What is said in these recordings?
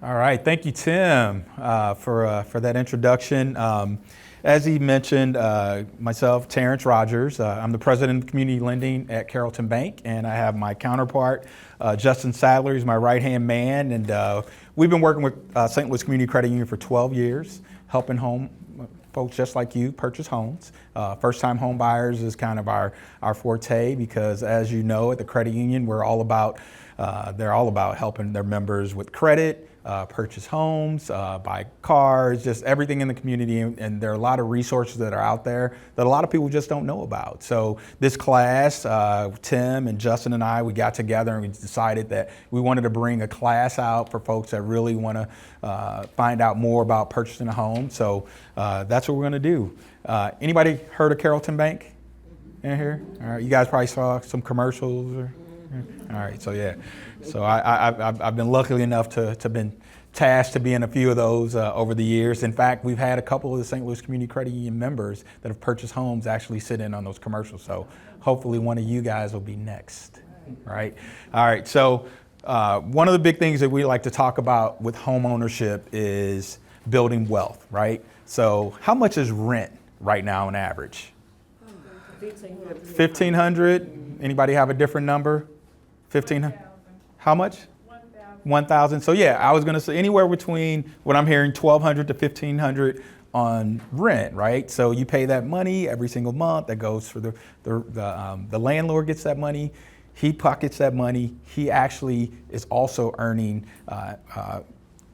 All right, thank you, Tim, for that introduction. As he mentioned, myself, Terrence Rogers, I'm the president of community lending at Carrollton Bank, and I have my counterpart, Justin Sadler. He's my right-hand man, and we've been working with St. Louis Community Credit Union for 12 years, helping folks just like you purchase homes. First-time home buyers is kind of our forte because, as you know, at the credit union, they're all about helping their members with credit, purchase homes, buy cars, just everything in the community. And there are a lot of resources that are out there that a lot of people just don't know about. So this class, Tim and Justin and I, we got together and we decided that we wanted to bring a class out for folks that really want to find out more about purchasing a home. So that's what we're going to do. Anybody heard of Carrollton Bank in here? All right, you guys probably saw some commercials or? All right, so yeah, so I've been lucky enough to been tasked to be in a few of those over the years. In fact, we've had a couple of the St. Louis Community Credit Union members that have purchased homes actually sit in on those commercials. So hopefully one of you guys will be next, right? All right, so one of the big things that we like to talk about with home ownership is building wealth, right? So how much is rent right now on average? 1,500. Anybody have a different number? 1,500. How much? 1,000. So yeah, I was going to say anywhere between what I'm hearing 1,200 to 1,500 on rent, right? So you pay that money every single month. That goes for the landlord gets that money. He pockets that money. He actually is also earning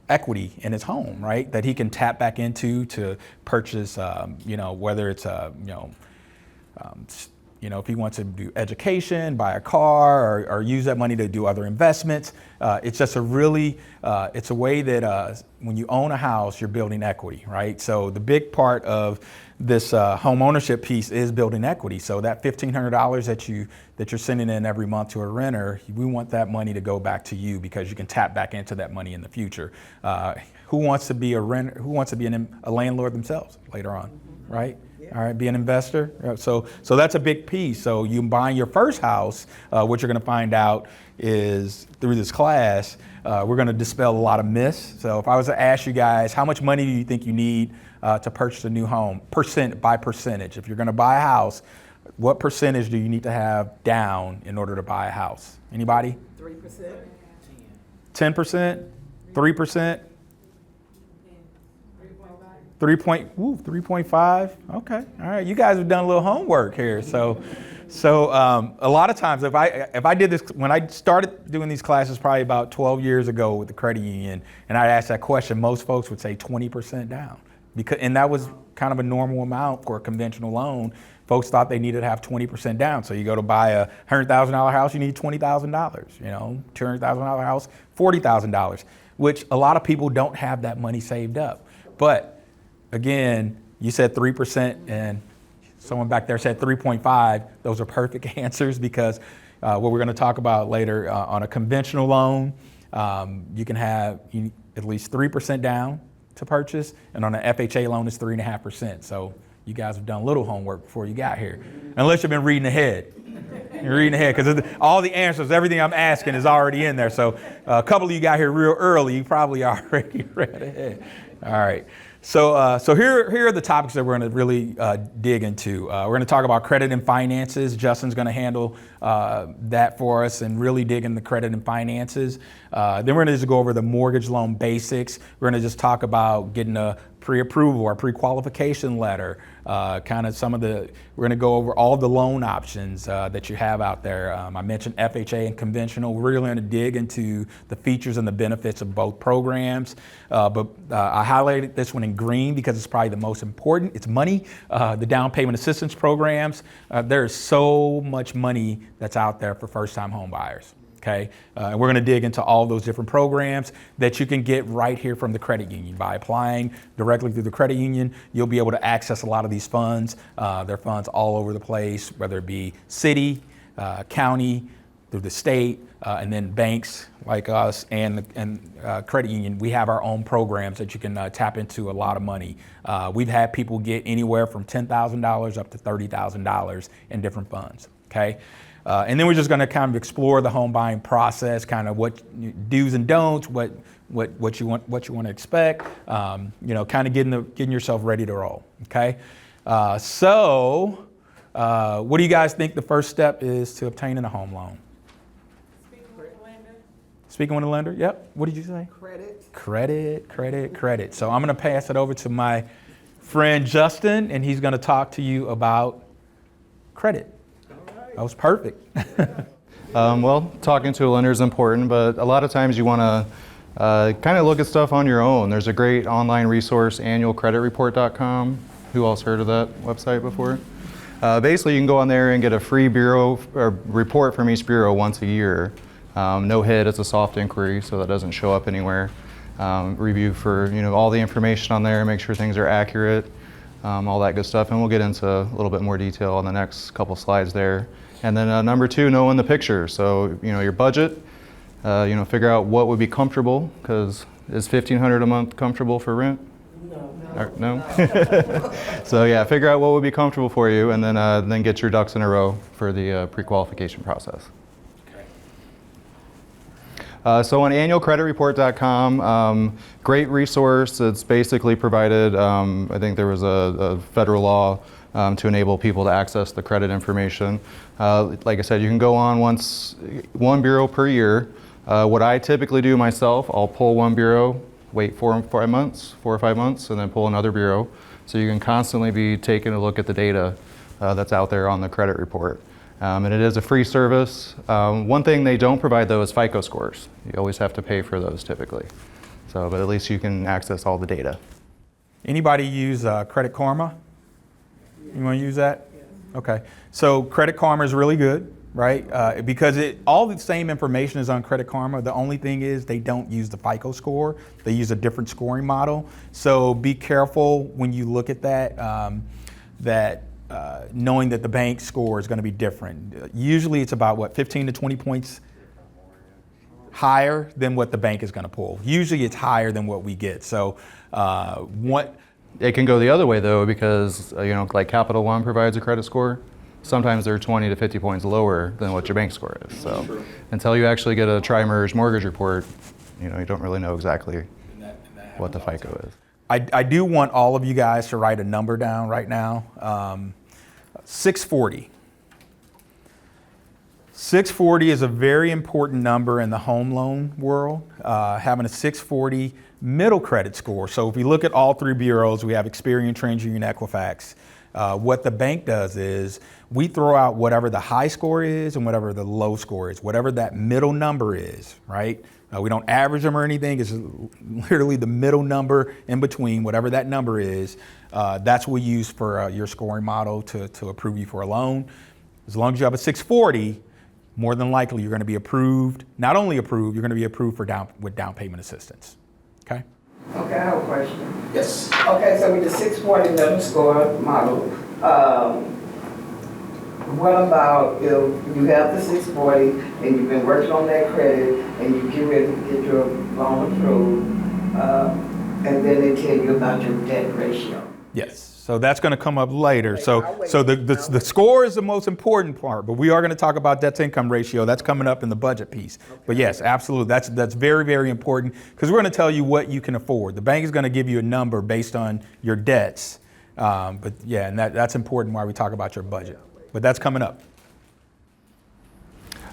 equity in his home, right? That he can tap back into to purchase, whether it's if he wants to do education, buy a car, or use that money to do other investments. It's just it's a way that when you own a house, you're building equity, right? So the big part of this home ownership piece is building equity. So that $1,500 that you're sending in every month to a renter, we want that money to go back to you because you can tap back into that money in the future. Who wants to be a renter? Who wants to be a landlord themselves later on, right? All right, be an investor. So that's a big piece. So you buying your first house, what you're going to find out is through this class, we're going to dispel a lot of myths. So if I was to ask you guys, how much money do you think you need to purchase a new home, by percentage? If you're going to buy a house, what percentage do you need to have down in order to buy a house? Anybody? 3%. 10%? 3%? 3.5. Okay. All right. You guys have done a little homework here. So a lot of times if I did this, when I started doing these classes probably about 12 years ago with the credit union, and I'd ask that question, most folks would say 20% down. And that was kind of a normal amount for a conventional loan. Folks thought they needed to have 20% down. So you go to buy a $100,000 house, you need $20,000. $200,000 house, $40,000, which a lot of people don't have that money saved up. But again, you said 3% and someone back there said 3.5. Those are perfect answers because what we're going to talk about later on a conventional loan, you can have at least 3% down to purchase, and on an FHA loan, it's 3.5%. So you guys have done a little homework before you got here, unless you've been reading ahead. You're reading ahead because all the answers, everything I'm asking is already in there. So a couple of you got here real early. You probably already read ahead. All right. So here are the topics that we're going to really dig into. We're going to talk about credit and finances. Justin's going to handle that for us and really dig into credit and finances. Then we're going to just go over the mortgage loan basics. We're going to just talk about getting a pre-approval or pre-qualification letter, we're going to go over all the loan options that you have out there. I mentioned FHA and conventional. We're really going to dig into the features and the benefits of both programs. But I highlighted this one in green because it's probably the most important. It's money. The down payment assistance programs. There is so much money that's out there for first-time home buyers. Okay, we're going to dig into all those different programs that you can get right here from the credit union. By applying directly through the credit union, you'll be able to access a lot of these funds. There are funds all over the place, whether it be city, county, through the state, and then banks like us and credit union. We have our own programs that you can tap into a lot of money. We've had people get anywhere from $10,000 up to $30,000 in different funds. Okay. And then we're just going to kind of explore the home buying process, kind of what do's and don'ts, what what you want to expect. Kind of getting yourself ready to roll. Okay. So what do you guys think the first step is to obtaining a home loan? Speaking with the lender. Speaking with a lender. Yep. What did you say? Credit. So I'm going to pass it over to my friend Justin, and he's going to talk to you about credit. All right. That was perfect. Well, talking to a lender is important, but a lot of times you want to kind of look at stuff on your own. There's a great online resource, annualcreditreport.com. Who else heard of that website before? Basically, you can go on there and get a free bureau or report from each bureau once a year. No hit, it's a soft inquiry, so that doesn't show up anywhere. Review for all the information on there, make sure things are accurate, all that good stuff, and we'll get into a little bit more detail on the next couple slides there. And then number 2, knowing the picture. So your budget, figure out what would be comfortable, because is $1,500 a month comfortable for rent? No. So yeah, figure out what would be comfortable for you, and then get your ducks in a row for the pre-qualification process. So on annualcreditreport.com, great resource. It's basically provided, I think there was a federal law to enable people to access the credit information. Like I said, you can go on one bureau per year. What I typically do myself, I'll pull one bureau, wait 4 or 5 months, and then pull another bureau. So you can constantly be taking a look at the data that's out there on the credit report. And it is a free service. One thing they don't provide though is FICO scores. You always have to pay for those typically. But at least you can access all the data. Anybody use Credit Karma? You want to use that? Yes. Okay. So Credit Karma is really good, right? Because all the same information is on Credit Karma. The only thing is they don't use the FICO score. They use a different scoring model. So be careful when you look at that. Knowing that the bank score is going to be different. Usually it's about 15 to 20 points higher than what the bank is going to pull. Usually it's higher than what we get. So It can go the other way though, because like Capital One provides a credit score. Sometimes they're 20 to 50 points lower than what your bank score is. So until you actually get a tri-merge mortgage report, you don't really know exactly what the FICO is. I do want all of you guys to write a number down right now. 640. 640 is a very important number in the home loan world, having a 640 middle credit score. So if we look at all 3 bureaus, we have Experian, TransUnion, Equifax. What the bank does is we throw out whatever the high score is and whatever the low score is, whatever that middle number is, right? We don't average them or anything. It's literally the middle number in between, whatever that number is. That's what we use for your scoring model to approve you for a loan. As long as you have a 640, more than likely you're going to be approved. Not only approved, you're going to be approved with down payment assistance. Okay? Okay, I have a question. Yes. Okay, so with the 640 middle score model, what about if you have the 640 and you've been working on that credit and you get ready to get your loan approved, and then they tell you about your debt ratio? Yes. So that's going to come up later. So the score is the most important part, but we are going to talk about debt to income ratio. That's coming up in the budget piece. Okay. But yes, absolutely. That's very, very important, because we're going to tell you what you can afford. The bank is going to give you a number based on your debts. But yeah, and that's important why we talk about your budget. But that's coming up.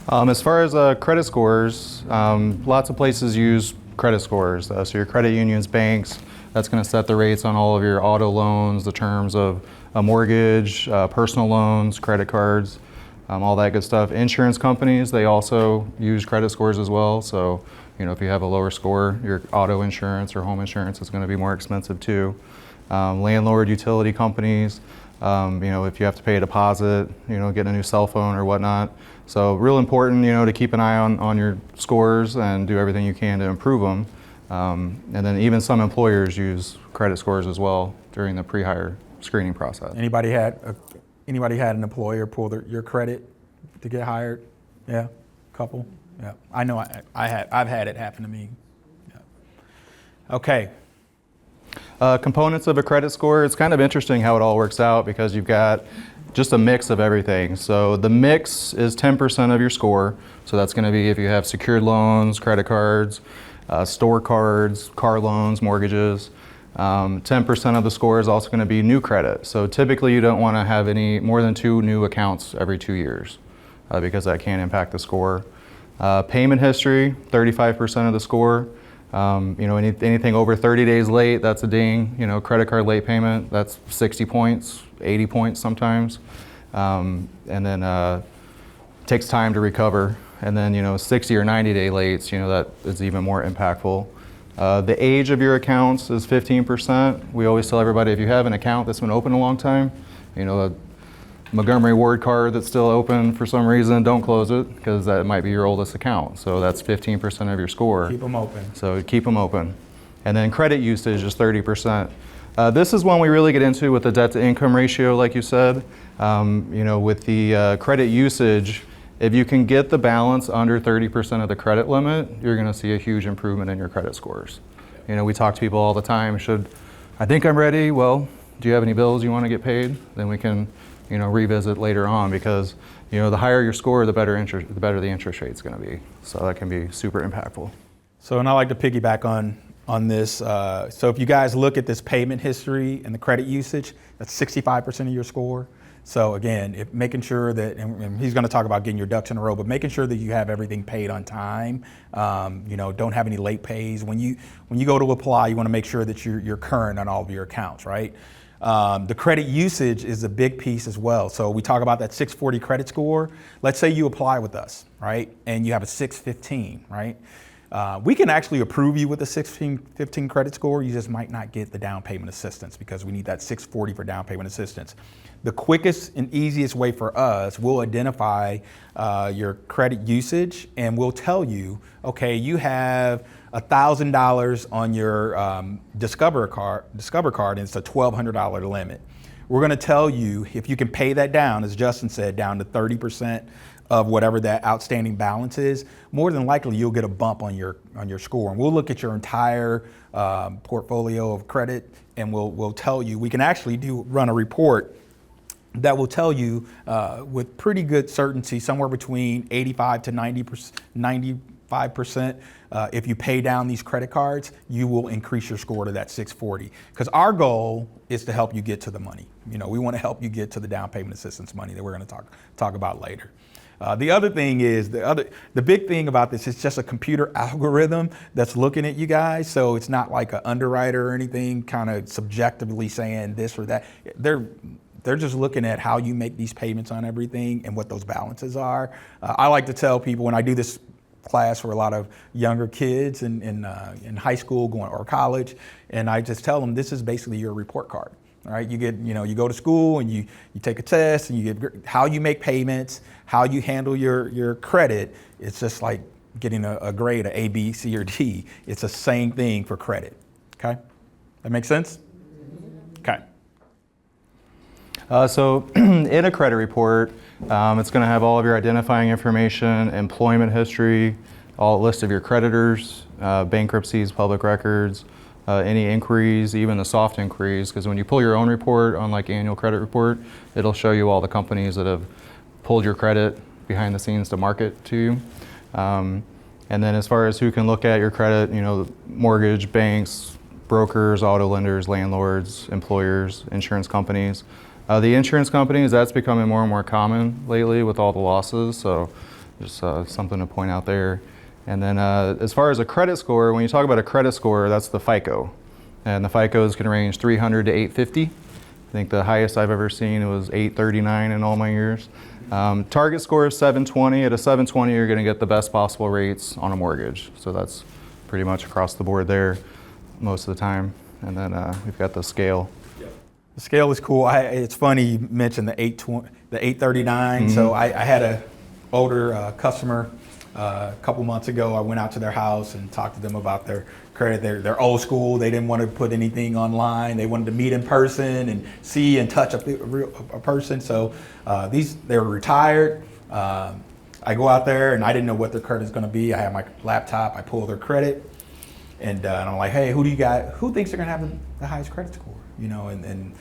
As far as credit scores, lots of places use credit scores. So your credit unions, banks, that's going to set the rates on all of your auto loans, the terms of a mortgage, personal loans, credit cards, all that good stuff. Insurance companies, they also use credit scores as well. So, if you have a lower score, your auto insurance or home insurance is going to be more expensive too. Landlord, utility companies, if you have to pay a deposit, getting a new cell phone or whatnot. So real important, to keep an eye on your scores and do everything you can to improve them. And then even some employers use credit scores as well during the pre-hire screening process. Anybody had an employer pull your credit to get hired? Yeah, couple. Yeah, I know. I've had it happen to me. Yeah. Okay. Components of a credit score, it's kind of interesting how it all works out, because you've got just a mix of everything. So the mix is 10% of your score. So that's going to be if you have secured loans, credit cards. store cards, car loans, mortgages. 10% of the score is also going to be new credit. So typically you don't want to have any more than 2 new accounts every 2 years because that can impact the score. Payment history, 35% of the score. Anything over 30 days late, that's a ding. Credit card late payment, that's 60 points, 80 points sometimes. And then takes time to recover. And then 60 or 90 day lates, that is even more impactful. The age of your accounts is 15%. We always tell everybody if you have an account that's been open a long time, a Montgomery Ward card that's still open for some reason, don't close it because that might be your oldest account. So that's 15% of your score. Keep them open. So keep them open. And then credit usage is 30%. This is one we really get into with the debt to income ratio, like you said. With the credit usage, if you can get the balance under 30% of the credit limit, you're going to see a huge improvement in your credit scores. We talk to people all the time. I think I'm ready. Well, do you have any bills you want to get paid? Then we can, revisit later on because, the higher your score, the better the interest rate is going to be. So that can be super impactful. So, and I like to piggyback on this. So if you guys look at this payment history and the credit usage, that's 65% of your score. So again, making sure that, and he's going to talk about getting your ducks in a row, but making sure that you have everything paid on time. Don't have any late pays. When you go to apply, you want to make sure that you're current on all of your accounts, right? The credit usage is a big piece as well. So we talk about that 640 credit score. Let's say you apply with us, right? And you have a 615, right? We can actually approve you with a 615 credit score. You just might not get the down payment assistance because we need that 640 for down payment assistance. The quickest and easiest way for us, we'll identify your credit usage and we'll tell you, okay, you have $1,000 on your Discover card, and it's a $1,200 limit. We're going to tell you if you can pay that down, as Justin said, down to 30% of whatever that outstanding balance is, more than likely you'll get a bump on your score. And we'll look at your entire portfolio of credit, and we'll tell you. We can actually run a report that will tell you with pretty good certainty, somewhere between 85 to 95%. If you pay down these credit cards, you will increase your score to that 640. Because our goal is to help you get to the money. We want to help you get to the down payment assistance money that we're going to talk about later. The other thing is, the big thing about this is just a computer algorithm that's looking at you guys. So it's not like an underwriter or anything kind of subjectively saying this or that. They're just looking at how you make these payments on everything and what those balances are. I like to tell people when I do this class for a lot of younger kids in high school or college, and I just tell them this is basically your report card. All right, you go to school and you take a test and you get how you make payments, how you handle your credit. It's just like getting a grade, a B, C, or D. It's the same thing for credit. Okay, that makes sense? Okay. So in a credit report, it's going to have all of your identifying information, employment history, all list of your creditors, bankruptcies, public records, any inquiries, even the soft inquiries, because when you pull your own report on like annual credit report, it'll show you all the companies that have pulled your credit behind the scenes to market to you. And then as far as who can look at your credit, mortgage, banks, brokers, auto lenders, landlords, employers, insurance companies. The insurance companies, that's becoming more and more common lately with all the losses, so just something to point out there. And then as far as a credit score, when you talk about a credit score, that's the FICO. And the FICOs can range 300 to 850. I think the highest I've ever seen was 839 in all my years. Target score is 720. At a 720, you're going to get the best possible rates on a mortgage. So that's pretty much across the board there most of the time. And then we've got the scale. The scale is cool. It's funny you mentioned the 839. Mm-hmm. So I had an older customer a couple months ago. I went out to their house and talked to them about their credit. They're old school. They didn't want to put anything online. They wanted to meet in person and see and touch a person. So they were retired. I go out there and I didn't know what their credit is going to be. I have my laptop. I pull their credit, and I'm like, hey, who thinks they're going to have the highest credit score? And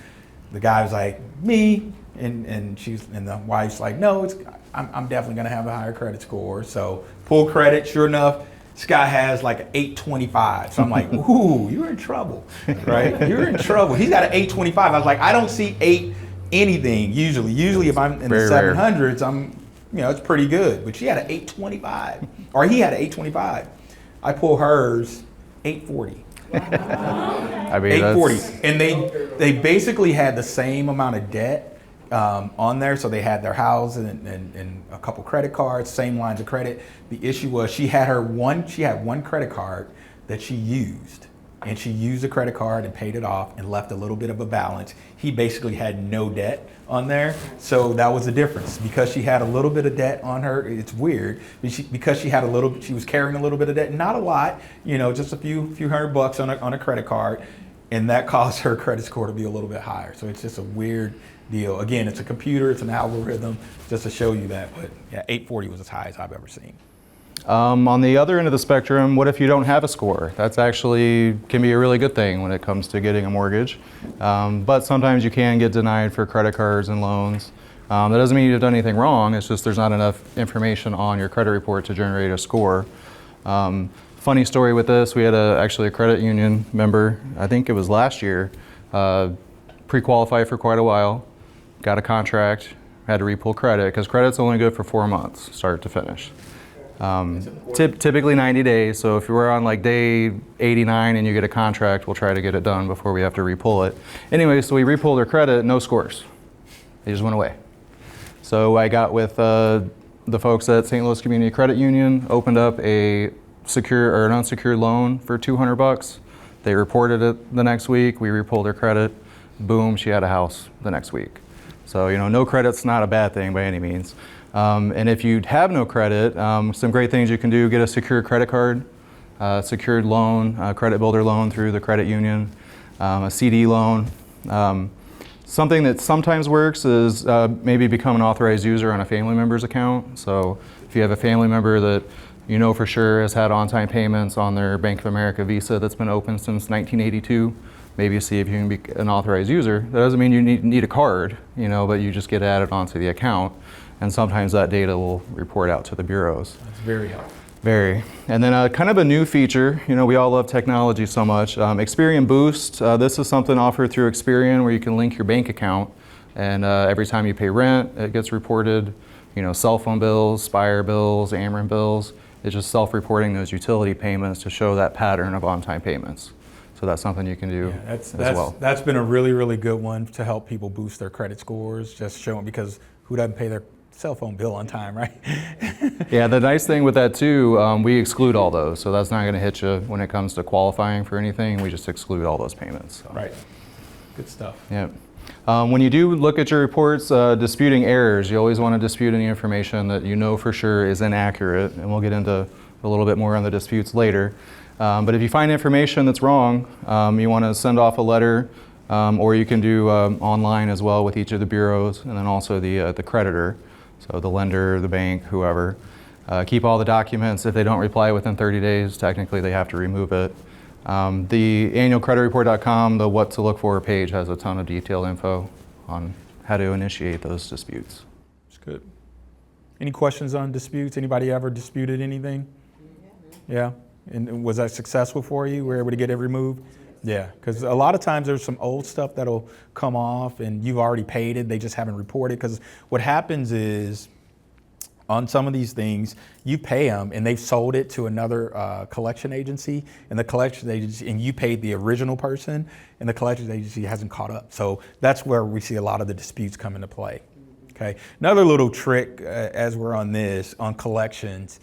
the guy was like, me, and the wife's like, no, I'm definitely gonna have a higher credit score. So pull credit, sure enough, This guy has like an 825. So I'm like, ooh, you're in trouble, right? You're in trouble. He's got an 825. I was like, I don't see 8 anything usually. Usually if I'm in Very the rare. 700s, it's pretty good. But she had an 825, or he had an 825. I pull hers, 840. I mean, 840, that's, and they basically had the same amount of debt on there. So they had their house and a couple credit cards, same lines of credit. The issue was she had one credit card that she used, and she used the credit card and paid it off and left a little bit of a balance. He basically had no debt on there, so that was the difference. Because she had a little bit of debt on her, it's weird. Because she was carrying a little bit of debt, not a lot, just a few $100 on a credit card, and that caused her credit score to be a little bit higher. So it's just a weird deal. Again, it's a computer, it's an algorithm, just to show you that. But yeah, 840 was as high as I've ever seen. on the other end of the spectrum, what if you don't have a score? That's actually can be a really good thing when it comes to getting a mortgage. But sometimes you can get denied for credit cards and loans. That doesn't mean you've done anything wrong. It's just there's not enough information on your credit report to generate a score. Funny story with this, we had actually a credit union member, I think it was last year, pre-qualified for quite a while, got a contract, had to repull credit because credit's only good for 4 months, start to finish. Typically 90 days, so if you were on like day 89 and you get a contract, we'll try to get it done before we have to repull it. Anyway, so we repulled their credit, no scores. They just went away. So I got with the folks at St. Louis Community Credit Union, opened up a secure or an unsecured loan for $200. They reported it the next week, we repulled her credit, boom, she had a house the next week. So, no credit's not a bad thing by any means. And if you have no credit, some great things you can do, get a secured credit card, secured loan, credit builder loan through the credit union, a CD loan. Something that sometimes works is maybe become an authorized user on a family member's account. So if you have a family member that for sure has had on-time payments on their Bank of America Visa that's been open since 1982, maybe see if you can be an authorized user. That doesn't mean you need a card, but you just get added onto the account. And sometimes that data will report out to the bureaus. That's very helpful. Very. And then kind of a new feature, we all love technology so much. Experian Boost, this is something offered through Experian where you can link your bank account and every time you pay rent, it gets reported, cell phone bills, Spire bills, Ameren bills. It's just self-reporting those utility payments to show that pattern of on-time payments. So that's something you can do as well. That's been a really, really good one to help people boost their credit scores, just showing, because who doesn't pay their cell phone bill on time, right? Yeah, the nice thing with that too, we exclude all those. So that's not going to hit you when it comes to qualifying for anything. We just exclude all those payments. So. Right. Good stuff. Yeah. When you do look at your reports, disputing errors, you always want to dispute any information that for sure is inaccurate. And we'll get into a little bit more on the disputes later. But if you find information that's wrong, you want to send off a letter, or you can do online as well with each of the bureaus, and then also the creditor, so the lender, the bank, whoever. Keep all the documents. If they don't reply within 30 days, technically they have to remove it. The annualcreditreport.com, the what to look for page has a ton of detailed info on how to initiate those disputes. That's good. Any questions on disputes? Anybody ever disputed anything? Yeah. And was that successful for you? Were you able to get it removed? Yeah, because a lot of times there's some old stuff that'll come off and you've already paid it, they just haven't reported. Because what happens is on some of these things, you pay them and they've sold it to another collection agency, and the collection agency, and you paid the original person, and the collection agency hasn't caught up. So that's where we see a lot of the disputes come into play. Okay. Another little trick as we're on this, on collections,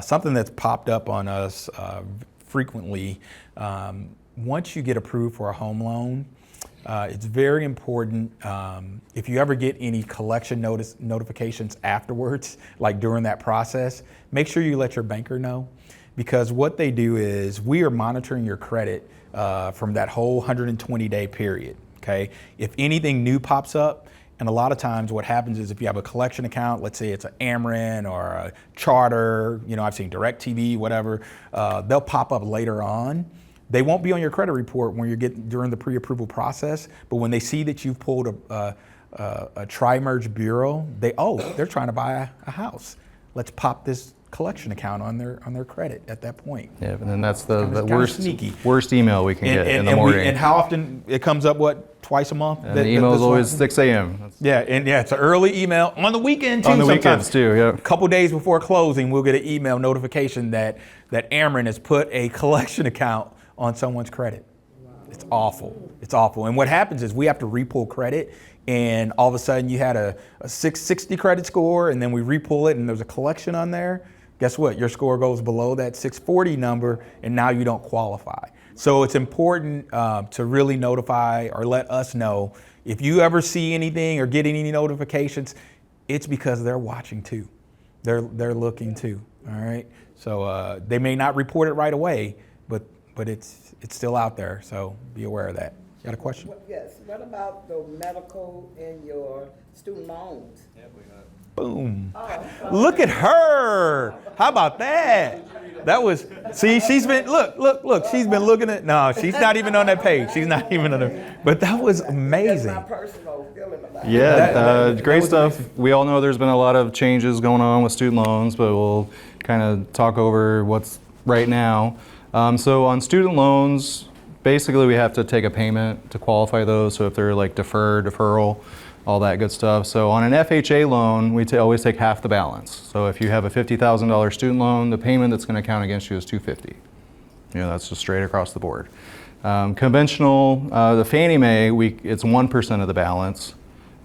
something that's popped up on us frequently. Once you get approved for a home loan, it's very important, if you ever get any collection notifications afterwards, like during that process, make sure you let your banker know, because what they do is we are monitoring your credit from that whole 120-day period. Okay. If anything new pops up, and a lot of times what happens is if you have a collection account, let's say it's an Ameren or a Charter, I've seen DirecTV, whatever, they'll pop up later on. They won't be on your credit report when you're getting during the pre-approval process, but when they see that you've pulled a tri-merge bureau, they're trying to buy a house. Let's pop this collection account on their credit at that point. Yeah, and then that's the Kinda sneaky. worst email we can get in the morning. And how often it comes up? What, twice a month? And the email is always 6 a.m. Yeah, it's an early email on the weekend too. On the sometimes. weekends too, yeah. A couple days before closing, we'll get an email notification that Ameren has put a collection account on someone's credit. It's awful. It's awful. And what happens is we have to repull credit, and all of a sudden you had a 660 credit score, and then we repull it, and there's a collection on there. Guess what? Your score goes below that 640 number, and now you don't qualify. So it's important to really notify or let us know if you ever see anything or get any notifications. It's because they're watching too. They're looking too. All right. So they may not report it right away, but it's still out there. So be aware of that. You got a question? Yes, what about the medical in your student loans? Boom. Look at her. How about that? That was, see, she's been, look, she's been looking at, no, she's not even on that page. She's not even on it. But that was amazing. That's my personal feeling about it. Yeah, great stuff. We all know there's been a lot of changes going on with student loans, but we'll kind of talk over what's right now. So on student loans, basically we have to take a payment to qualify those. So if they're like deferral, all that good stuff. So on an FHA loan, we always take half the balance. So if you have a $50,000 student loan, the payment that's going to count against you is $250. That's just straight across the board. Conventional, the Fannie Mae, it's 1% of the balance,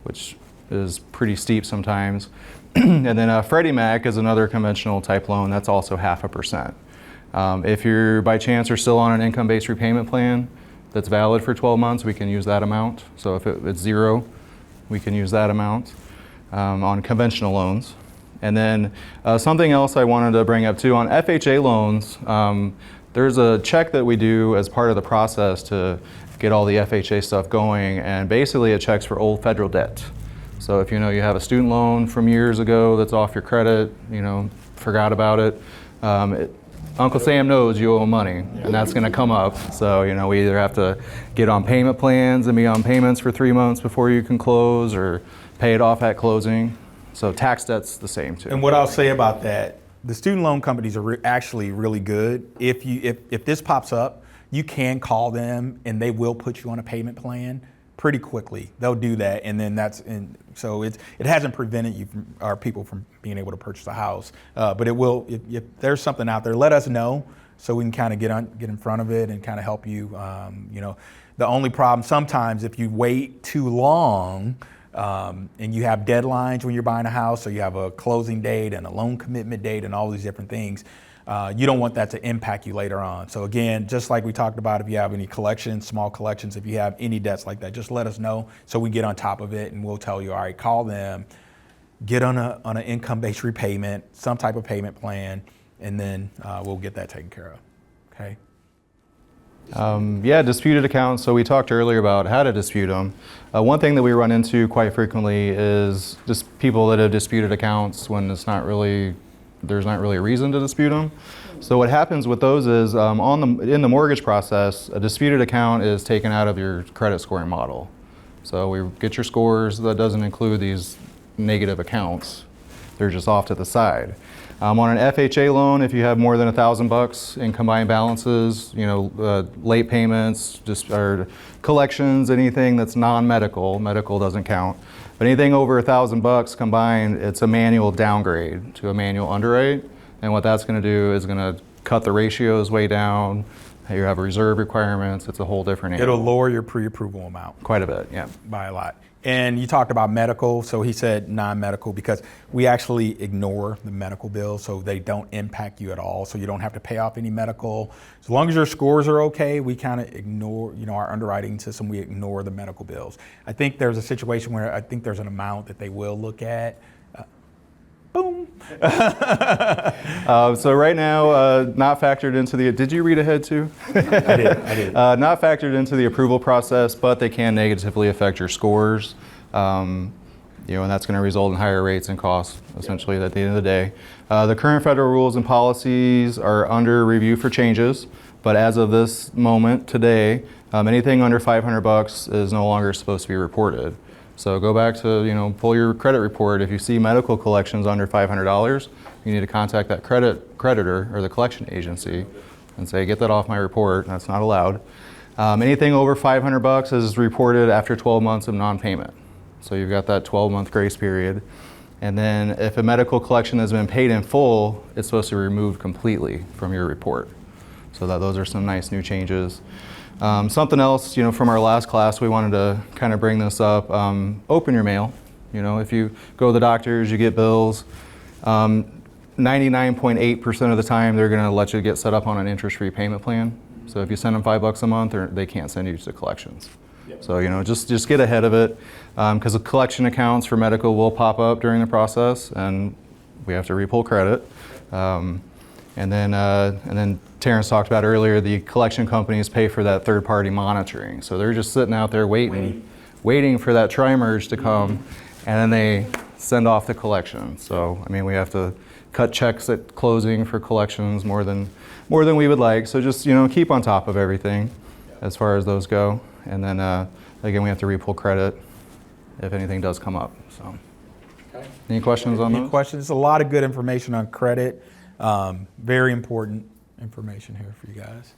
which is pretty steep sometimes. And then Freddie Mac is another conventional type loan. That's also 0.5%. If you're by chance are still on an income-based repayment plan that's valid for 12 months, we can use that amount. So if it's zero, we can use that amount on conventional loans. And then something else I wanted to bring up too, on FHA loans, there's a check that we do as part of the process to get all the FHA stuff going, and basically it checks for old federal debt. So if you have a student loan from years ago that's off your credit, forgot about it, Uncle Sam knows you owe him money, and that's going to come up. So, we either have to get on payment plans and be on payments for 3 months before you can close, or pay it off at closing. So tax debt's the same too. And what I'll say about that, the student loan companies are actually really good. If this pops up, you can call them and they will put you on a payment plan pretty quickly. They'll do that, and then so it hasn't prevented you or people from being able to purchase a house. But it will, if there's something out there, let us know so we can kind of get in front of it and kind of help you. The only problem sometimes if you wait too long and you have deadlines when you're buying a house, so you have a closing date and a loan commitment date and all these different things. You don't want that to impact you later on. So again, just like we talked about, if you have any collections, small collections, if you have any debts like that, just let us know so we get on top of it, and we'll tell you, all right, call them, get on an income-based repayment, some type of payment plan, and then we'll get that taken care of, okay? Yeah, disputed accounts. So we talked earlier about how to dispute them. One thing that we run into quite frequently is just people that have disputed accounts when there's not really a reason to dispute them. So what happens with those is in the mortgage process, a disputed account is taken out of your credit scoring model. So we get your scores. That doesn't include these negative accounts. They're just off to the side. On an FHA loan, if you have more than $1,000 in combined balances, late payments, or collections, anything that's non-medical, medical doesn't count. But anything over $1,000 combined, it's a manual downgrade to a manual underwrite. And what that's going to do is going to cut the ratios way down. You have reserve requirements. It's a whole different animal. It'll lower your pre-approval amount. Quite a bit, yeah. By a lot. And you talked about medical, so he said non-medical because we actually ignore the medical bills, so they don't impact you at all, so you don't have to pay off any medical. As long as your scores are okay, we kind of ignore, our underwriting system, we ignore the medical bills. I think there's a situation where I think there's an amount that they will look at. Boom. So right now, not factored into did you read ahead too? I did. Not factored into the approval process, but they can negatively affect your scores. And that's going to result in higher rates and costs, essentially, at the end of the day. The current federal rules and policies are under review for changes, but as of this moment, today, anything under $500 is no longer supposed to be reported. So go back to, pull your credit report. If you see medical collections under $500, you need to contact that creditor or the collection agency and say, get that off my report. That's not allowed. Anything over $500 is reported after 12 months of non-payment. So you've got that 12-month grace period. And then if a medical collection has been paid in full, it's supposed to be removed completely from your report. So those are some nice new changes. Something else, from our last class, we wanted to kind of bring this up. Open your mail. If you go to the doctors, you get bills. 99.8% of the time, they're going to let you get set up on an interest-free payment plan. So if you send them $5 a month, they can't send you to collections. Yep. So just get ahead of it, because the collection accounts for medical will pop up during the process, and we have to repull credit. And then Terrence talked about earlier, the collection companies pay for that third-party monitoring. So they're just sitting out there waiting for that tri-merge to come, and then they send off the collection. So we have to cut checks at closing for collections more than we would like. So just keep on top of everything as far as those go. And then again, we have to repull credit if anything does come up. So, any questions on those? Any questions? A lot of good information on credit. Very important information here for you guys.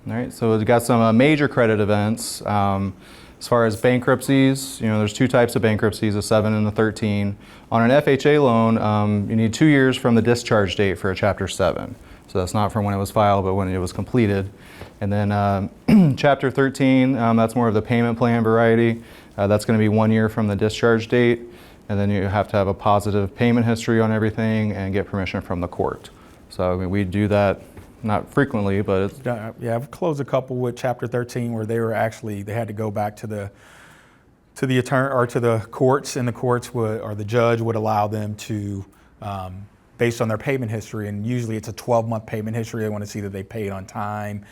All right, so we've got some major credit events. As far as bankruptcies, there's two types of bankruptcies, a 7 and a 13. On an FHA loan, you need 2 years from the discharge date for a Chapter 7. So that's not from when it was filed, but when it was completed. And then Chapter 13, that's more of the payment plan variety. That's going to be 1 year from the discharge date. And then you have to have a positive payment history on everything and get permission from the court. So we do that not frequently, but it's... Yeah, I've closed a couple with Chapter 13 where they had to go back to the attorney or to the courts, and the courts or the judge would allow them to, based on their payment history, and usually it's a 12-month payment history. They want to see that they paid on time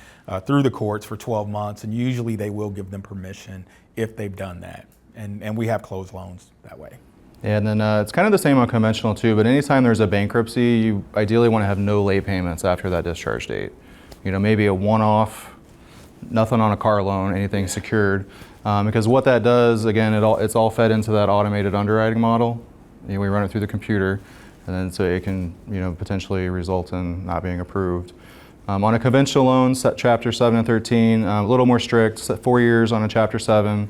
through the courts for 12 months, and usually they will give them permission if they've done that. And we have closed loans that way. And then it's kind of the same on conventional too, but anytime there's a bankruptcy, you ideally want to have no late payments after that discharge date. Maybe a one-off, nothing on a car loan, anything secured. Because what that does, again, it's all fed into that automated underwriting model. We run it through the computer, and then so it can potentially result in not being approved. On a conventional loan, Chapter 7 and 13, a little more strict, 4 years on a Chapter 7.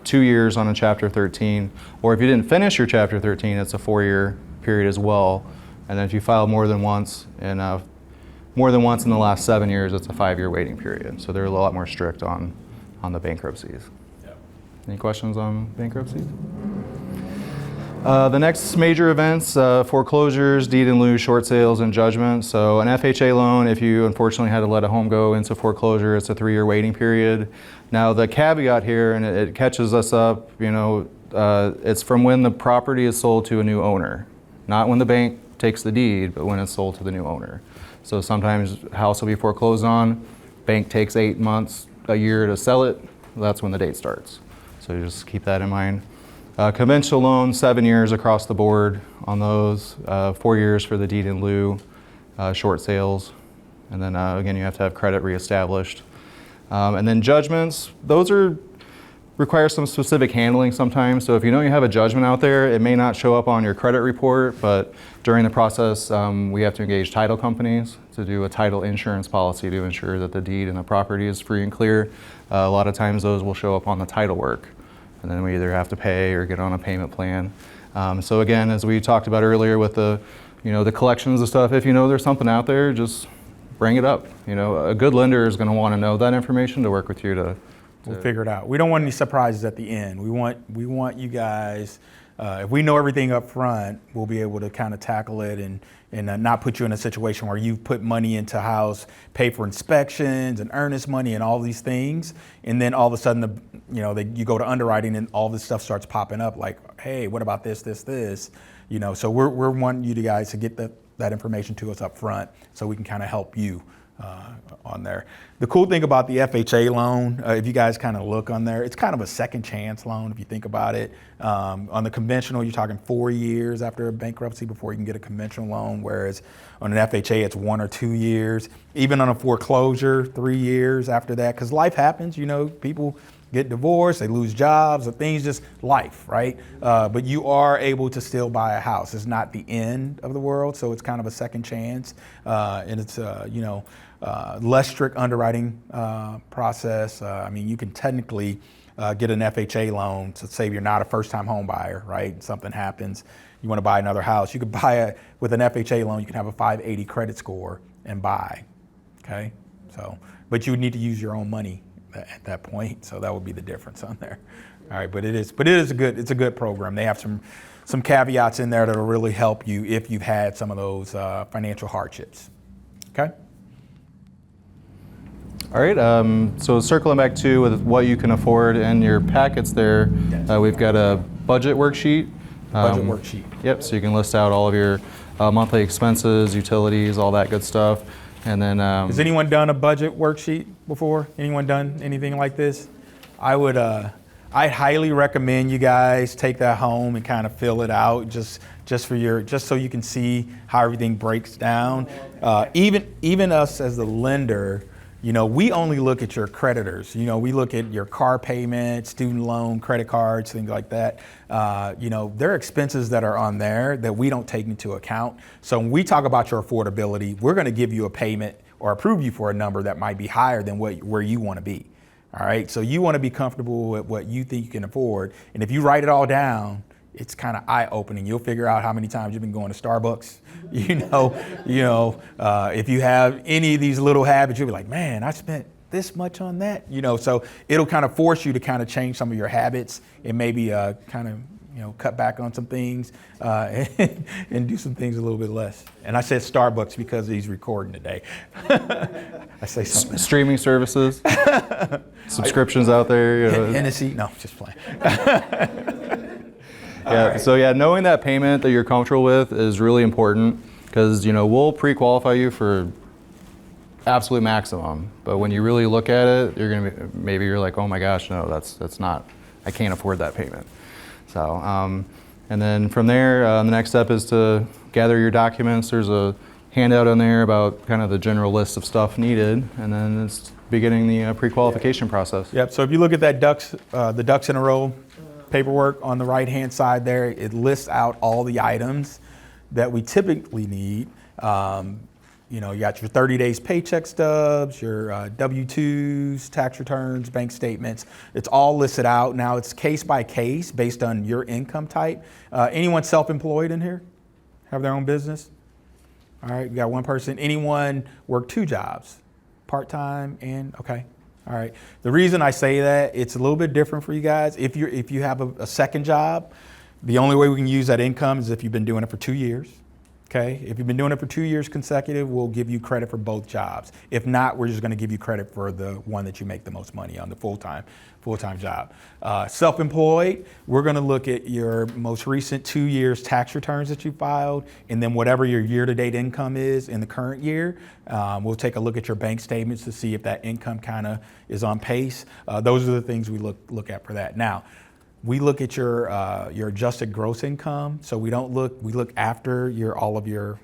2 years on a Chapter 13, or if you didn't finish your Chapter 13, it's a 4-year period as well. And then if you file more than once in the last 7 years, it's a 5-year waiting period. So they're a lot more strict on the bankruptcies. Yep. Any questions on bankruptcies? The next major events, foreclosures, deed in lieu, short sales, and judgment. So an FHA loan, if you unfortunately had to let a home go into foreclosure, it's a 3-year waiting period. Now the caveat here, and it catches us up, it's from when the property is sold to a new owner. Not when the bank takes the deed, but when it's sold to the new owner. So sometimes a house will be foreclosed on, bank takes 8 months, a year to sell it, that's when the date starts. So you just keep that in mind. Conventional loans, 7 years across the board on those, 4 years for the deed in lieu, short sales, and then again you have to have credit reestablished. And then judgments, those require some specific handling sometimes. So if you have a judgment out there, it may not show up on your credit report, but during the process we have to engage title companies to do a title insurance policy to ensure that the deed and the property is free and clear. A lot of times those will show up on the title work. And then we either have to pay or get on a payment plan. So again, as we talked about earlier with the collections and stuff, if there's something out there, just bring it up. A good lender is going to want to know that information to work with you to We'll figure it out. We don't want any surprises at the end. We want you guys, if we know everything up front, we'll be able to kind of tackle it and not put you in a situation where you've put money into a house, pay for inspections and earnest money and all these things, and then all of a sudden you go to underwriting and all this stuff starts popping up like, hey, what about this? So we're wanting you guys to get that information to us up front so we can kind of help you on there. The cool thing about the FHA loan, if you guys kind of look on there, it's kind of a second chance loan if you think about it. On the conventional, you're talking 4 years after a bankruptcy before you can get a conventional loan, whereas on an FHA, it's 1 or 2 years. Even on a foreclosure, 3 years after that, because life happens, people get divorced, they lose jobs, or things just life, right? But you are able to still buy a house. It's not the end of the world, so it's kind of a second chance, and it's less strict underwriting process. I mean, you can technically get an FHA loan. So say you're not a first-time home buyer, right? Something happens, you want to buy another house. You could buy with an FHA loan. You can have a 580 credit score and buy. Okay, so but you would need to use your own money at that point. So that would be the difference on there. All right, but it is a good program. They have some caveats in there that'll really help you if you've had some of those financial hardships. Okay. All right, so circling back to with what you can afford in your packets there, we've got a budget worksheet. Budget worksheet. Yep, so you can list out all of your monthly expenses, utilities, all that good stuff. And then has anyone done a budget worksheet before? Anyone done anything like this? I highly recommend you guys take that home and kind of fill it out just so you can see how everything breaks down. Even us as the lender, we only look at your creditors. We look at your car payment, student loan, credit cards, things like that. There are expenses that are on there that we don't take into account. So when we talk about your affordability, we're going to give you a payment or approve you for a number that might be higher than where you want to be. All right. So you want to be comfortable with what you think you can afford. And if you write it all down, it's kind of eye-opening. You'll figure out how many times you've been going to Starbucks. If you have any of these little habits, you'll be like, man, I spent this much on that. So it'll kind of force you to kind of change some of your habits and maybe kind of cut back on some things and do some things a little bit less. And I said Starbucks because he's recording today. I say something. Streaming services, subscriptions out there. Hennessy? No, just playing. Yeah. Right. So knowing that payment that you're comfortable with is really important because we'll pre-qualify you for absolute maximum, but when you really look at it, you're like, oh my gosh, no, that's not. I can't afford that payment. So, and then from there, the next step is to gather your documents. There's a handout on there about kind of the general list of stuff needed, and then it's beginning the pre-qualification process. Yep. So if you look at that the ducks in a row paperwork on the right-hand side there, it lists out all the items that we typically need. You got your 30 days paycheck stubs, your W-2s, tax returns, bank statements. It's all listed out. Now it's case by case based on your income type. Anyone self-employed in here? Have their own business? All right, you got one person. Anyone work 2 jobs? Part-time and, okay. All right. The reason I say that, it's a little bit different for you guys. If you have a second job, the only way we can use that income is if you've been doing it for 2 years. Okay. If you've been doing it for 2 years consecutive, we'll give you credit for both jobs. If not, we're just going to give you credit for the one that you make the most money on, the full-time job. Self-employed, we're going to look at your most recent 2 years tax returns that you filed, and then whatever your year-to-date income is in the current year. We'll take a look at your bank statements to see if that income kind of is on pace. Those are the things we look at for that. Now, we look at your adjusted gross income. So we look after all of your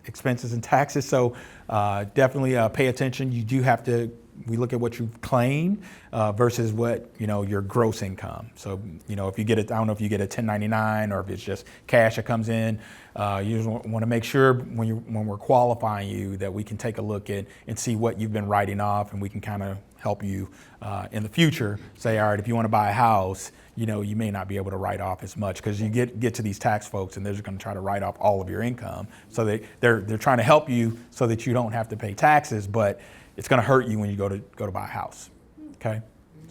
expenses and taxes. So definitely pay attention. You do have to. We look at what you've claimed versus what your gross income. So if you get I don't know if you get a 1099 or if it's just cash that comes in. You just want to make sure when we're qualifying you that we can take a look at and see what you've been writing off, and we can kind of help you in the future. Say, all right, if you want to buy a house, you may not be able to write off as much because you get to these tax folks and they're just going to try to write off all of your income. So they're trying to help you so that you don't have to pay taxes, but it's going to hurt you when you go to buy a house. Okay,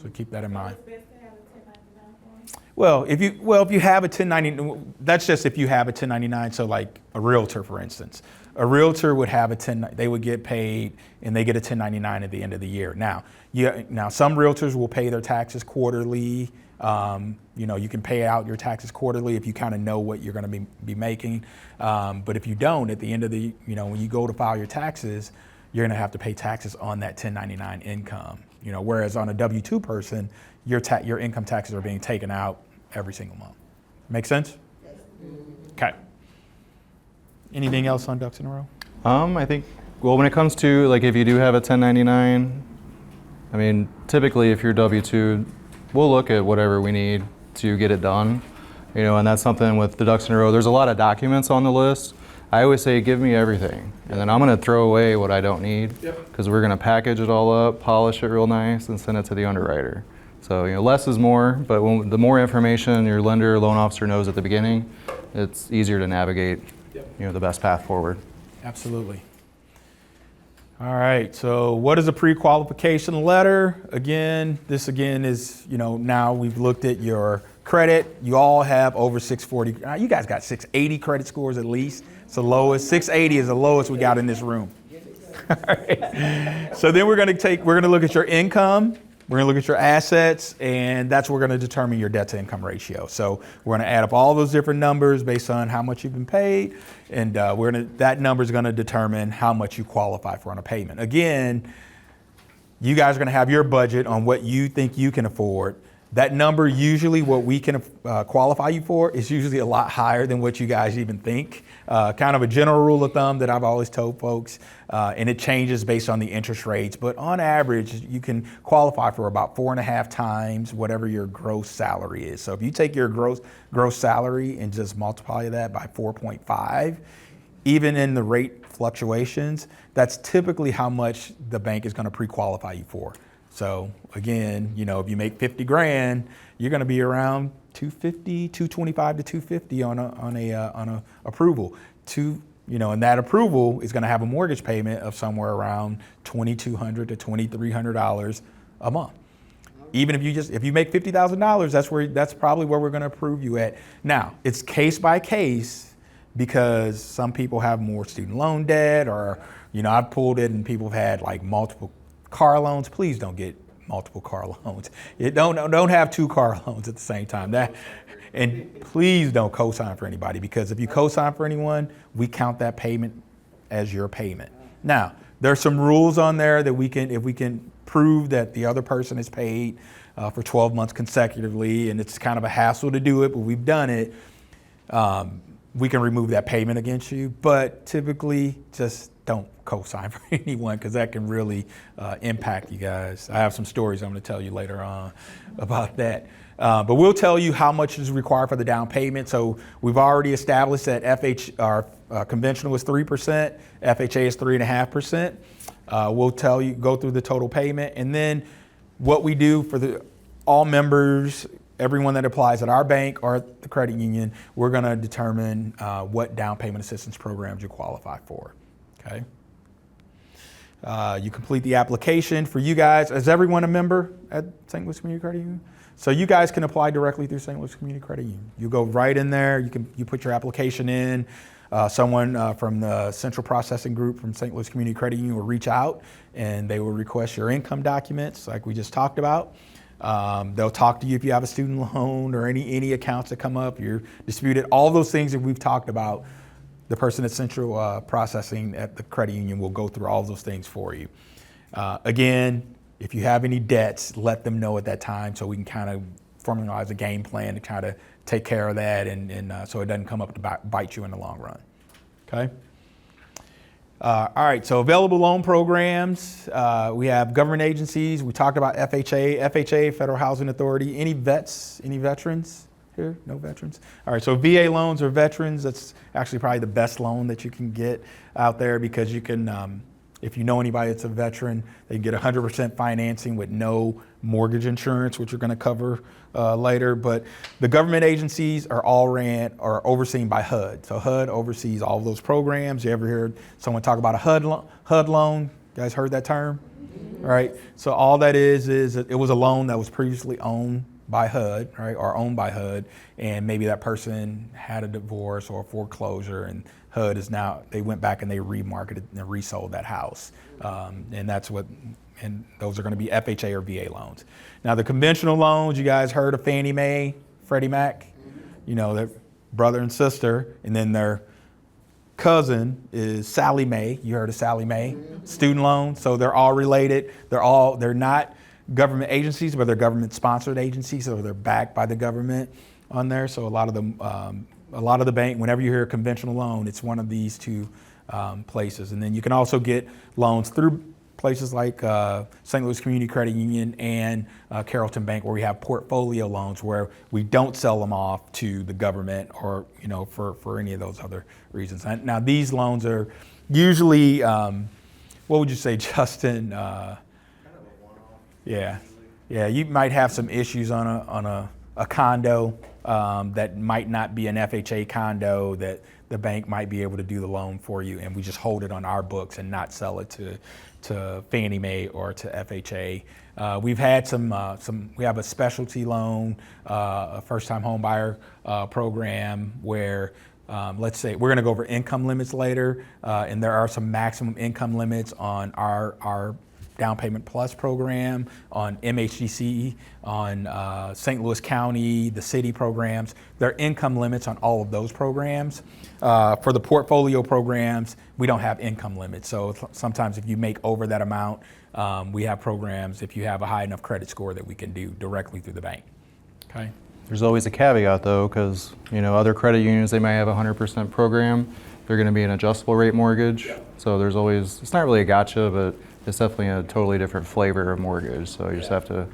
so keep that in mind. It's best to have a 1099 form. Well, if you have a 1099, that's just if you have a 1099. So like a realtor, for instance, a realtor would have they would get paid and they get a 1099 at the end of the year. Now some realtors will pay their taxes quarterly. You can pay out your taxes quarterly if you kind of know what you're going to be making. But if you don't, at the end of the, when you go to file your taxes, you're going to have to pay taxes on that 1099 income. Whereas on a W-2 person, your income taxes are being taken out every single month. Make sense? Okay. Anything else on ducks in a row? I think, when it comes to if you do have a 1099, typically if you're W-2, we'll look at whatever we need to get it done. You know, and that's something with the ducks in a row. There's a lot of documents on the list. I always say, give me everything. And then I'm gonna throw away what I don't need, because we're gonna package it all up, polish it real nice, and send it to the underwriter. So, you know, less is more, but the more information your lender or loan officer knows at the beginning, it's easier to navigate, you know, the best path forward. Absolutely. All right, so what is a pre-qualification letter? This is, you know, now we've looked at your credit. You all have over 640. You guys got 680 credit scores at least. It's the lowest. 680 is the lowest we got in this room. All right. So then we're gonna look at your income. We're gonna look at your assets, and that's where we're gonna determine your debt to income ratio. So we're gonna add up all those different numbers based on how much you've been paid, and that number is gonna determine how much you qualify for on a payment. Again, you guys are gonna have your budget on what you think you can afford. That number, usually what we can qualify you for, is usually a lot higher than what you guys even think. Kind of a general rule of thumb that I've always told folks, and it changes based on the interest rates, but on average, you can qualify for about 4.5 times whatever your gross salary is. So if you take your gross salary and just multiply that by 4.5, even in the rate fluctuations, that's typically how much the bank is gonna pre-qualify you for. So again, you know, if you make 50 grand, you're going to be around 250, 225 to 250 on a approval. And that approval is going to have a mortgage payment of somewhere around $2,200 to $2,300 a month. Even if you make $50,000, that's probably where we're going to approve you at. Now, it's case by case, because some people have more student loan debt, or, you know, I've pulled it and people have had like multiple car loans. Please don't get multiple car loans. Don't have 2 car loans at the same time. And please don't co-sign for anybody, because if you co-sign for anyone, we count that payment as your payment. Now, there's some rules on there that if we can prove that the other person is paid for 12 months consecutively, and it's kind of a hassle to do it, but we've done it, we can remove that payment against you. But typically, just don't co-sign for anyone, because that can really impact you guys. I have some stories I'm going to tell you later on about that. But we'll tell you how much is required for the down payment. So we've already established that our conventional is 3%, FHA is 3.5%. We'll tell you, go through the total payment, and then what we do for all members, everyone that applies at our bank or at the credit union, we're going to determine what down payment assistance programs you qualify for. Okay. You complete the application. For you guys, is everyone a member at St. Louis Community Credit Union? So you guys can apply directly through St. Louis Community Credit Union. You go right in there. You put your application in. Someone from the central processing group from St. Louis Community Credit Union will reach out, and they will request your income documents, like we just talked about. They'll talk to you if you have a student loan or any accounts that come up, you're disputed. All those things that we've talked about, the person at central processing at the credit union will go through all those things for you. Again, if you have any debts, let them know at that time, so we can kind of formalize a game plan to try to take care of that, and so it doesn't come up to bite you in the long run. Okay. All right, so available loan programs. We have government agencies. We talked about FHA, Federal Housing Authority. Any veterans here? No veterans? All right, so VA loans or veterans, that's actually probably the best loan that you can get out there, because you can, if you know anybody that's a veteran, they can get 100% financing with no mortgage insurance, which we're going to cover later. But the government agencies are all overseen by HUD. So HUD oversees all of those programs. You ever heard someone talk about a HUD loan? You guys heard that term? All right. So all that is it was a loan that was previously owned by HUD, right, or owned by HUD, and maybe that person had a divorce or a foreclosure, and HUD is now, they went back and they remarketed and resold that house. And those are going to be FHA or VA loans. Now the conventional loans, you guys heard of Fannie Mae, Freddie Mac, you know, their brother and sister, and then their cousin is Sallie Mae. You heard of Sallie Mae, student loans. So they're all related. They're not government agencies, but they're government sponsored agencies, so they're backed by the government on there. So a lot of the bank, whenever you hear a conventional loan, it's one of these two places. And then you can also get loans through places like St. Louis Community Credit Union and Carrollton Bank, where we have portfolio loans where we don't sell them off to the government or for any of those other reasons. Now these loans are usually, what would you say, Justin? Kind of a one-off. Yeah, you might have some issues on a condo that might not be an FHA condo that the bank might be able to do the loan for you, and we just hold it on our books and not sell it to Fannie Mae or to FHA. We've had we have a specialty loan, a first-time homebuyer program where, let's say, we're going to go over income limits later, and there are some maximum income limits on our Down Payment Plus program, on MHDC, on St. Louis County, the city programs. There are income limits on all of those programs. For the portfolio programs, we don't have income limits. So sometimes if you make over that amount, we have programs, if you have a high enough credit score, that we can do directly through the bank. Okay. There's always a caveat though, because other credit unions, they might have a 100% program. They're going to be an adjustable rate mortgage. Yeah. So there's always, it's not really a gotcha, but it's definitely a totally different flavor of mortgage. So you just have to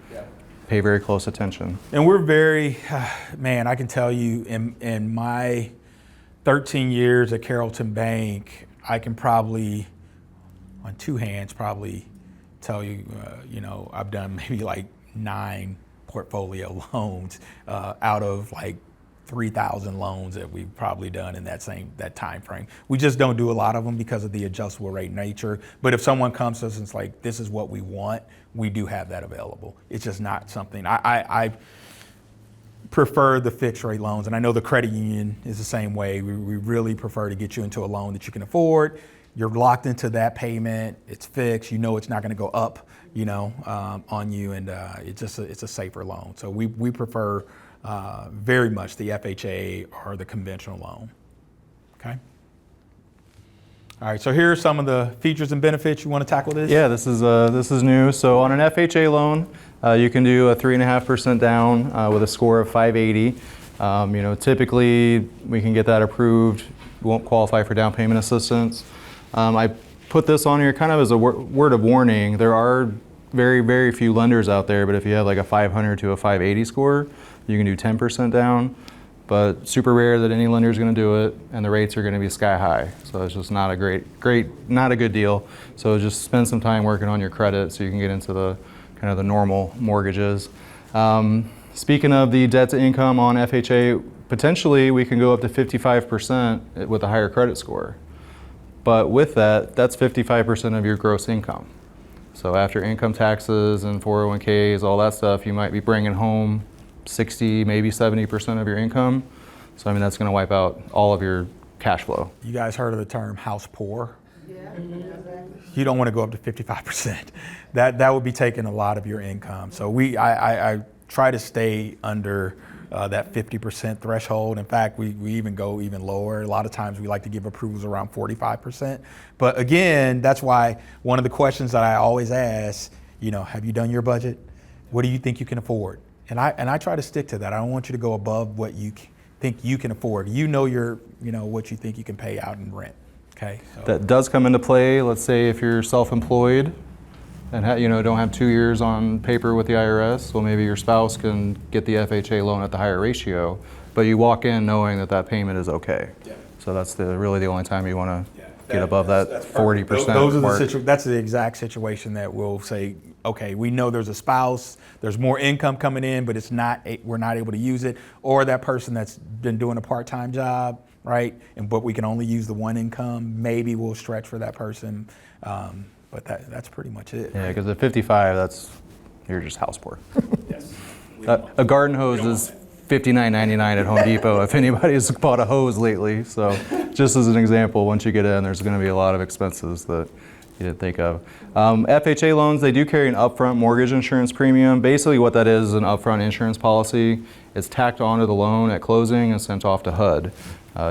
pay very close attention. And we're very, man, I can tell you in my 13 years at Carrollton Bank, I can probably, on two hands, probably tell you, I've done maybe like 9 portfolio loans out of like 3,000 loans that we've probably done in that time frame. We just don't do a lot of them because of the adjustable rate nature. But if someone comes to us and it's like, this is what we want, we do have that available. It's just not something, I prefer the fixed rate loans, and I know the credit union is the same way. We really prefer to get you into a loan that you can afford. You're locked into that payment, it's fixed, it's not gonna go up, on you, and it's a safer loan. So we prefer very much the FHA or the conventional loan. Okay. All right. So here are some of the features and benefits. You want to tackle this? Yeah, this is new. So on an FHA loan, you can do a 3.5% down with a score of 580. Typically we can get that approved. We won't qualify for down payment assistance. I put this on here kind of as a word of warning. There are very, very few lenders out there, but if you have like a 500 to a 580 score, you can do 10% down, but super rare that any lender is going to do it, and the rates are going to be sky high. So it's just not a not a good deal. So just spend some time working on your credit so you can get into the kind of the normal mortgages. Speaking of the debt to income on FHA, potentially we can go up to 55% with a higher credit score. But with that, that's 55% of your gross income. So after income taxes and 401ks, all that stuff, you might be bringing home 60, maybe 70% of your income. So that's going to wipe out all of your cash flow. You guys heard of the term house poor? Yeah, exactly. You don't want to go up to 55%. That would be taking a lot of your income. So I try to stay under that 50% threshold. In fact, we even go even lower. A lot of times we like to give approvals around 45%. But again, that's why one of the questions that I always ask, have you done your budget? What do you think you can afford? And I try to stick to that. I don't want you to go above what you think you can afford. What you think you can pay out in rent. Okay. So. That does come into play. Let's say if you're self-employed and don't have 2 years on paper with the IRS, well, maybe your spouse can get the FHA loan at the higher ratio, but you walk in knowing that payment is okay. Yeah. So that's really the only time you want to get above that 40% mark. That's the exact situation that we'll say, okay, we know there's a spouse, there's more income coming in, but we're not able to use it, or that person that's been doing a part-time job, right? But we can only use the one income. Maybe we'll stretch for that person, but that's pretty much it. Yeah, because at 55, you're just house poor. Yes. A garden hose is $59.99 at Home Depot if anybody's bought a hose lately. So just as an example, once you get in, there's going to be a lot of expenses that you didn't think of. FHA loans, they do carry an upfront mortgage insurance premium. Basically what that is an upfront insurance policy. It's tacked onto the loan at closing and sent off to HUD.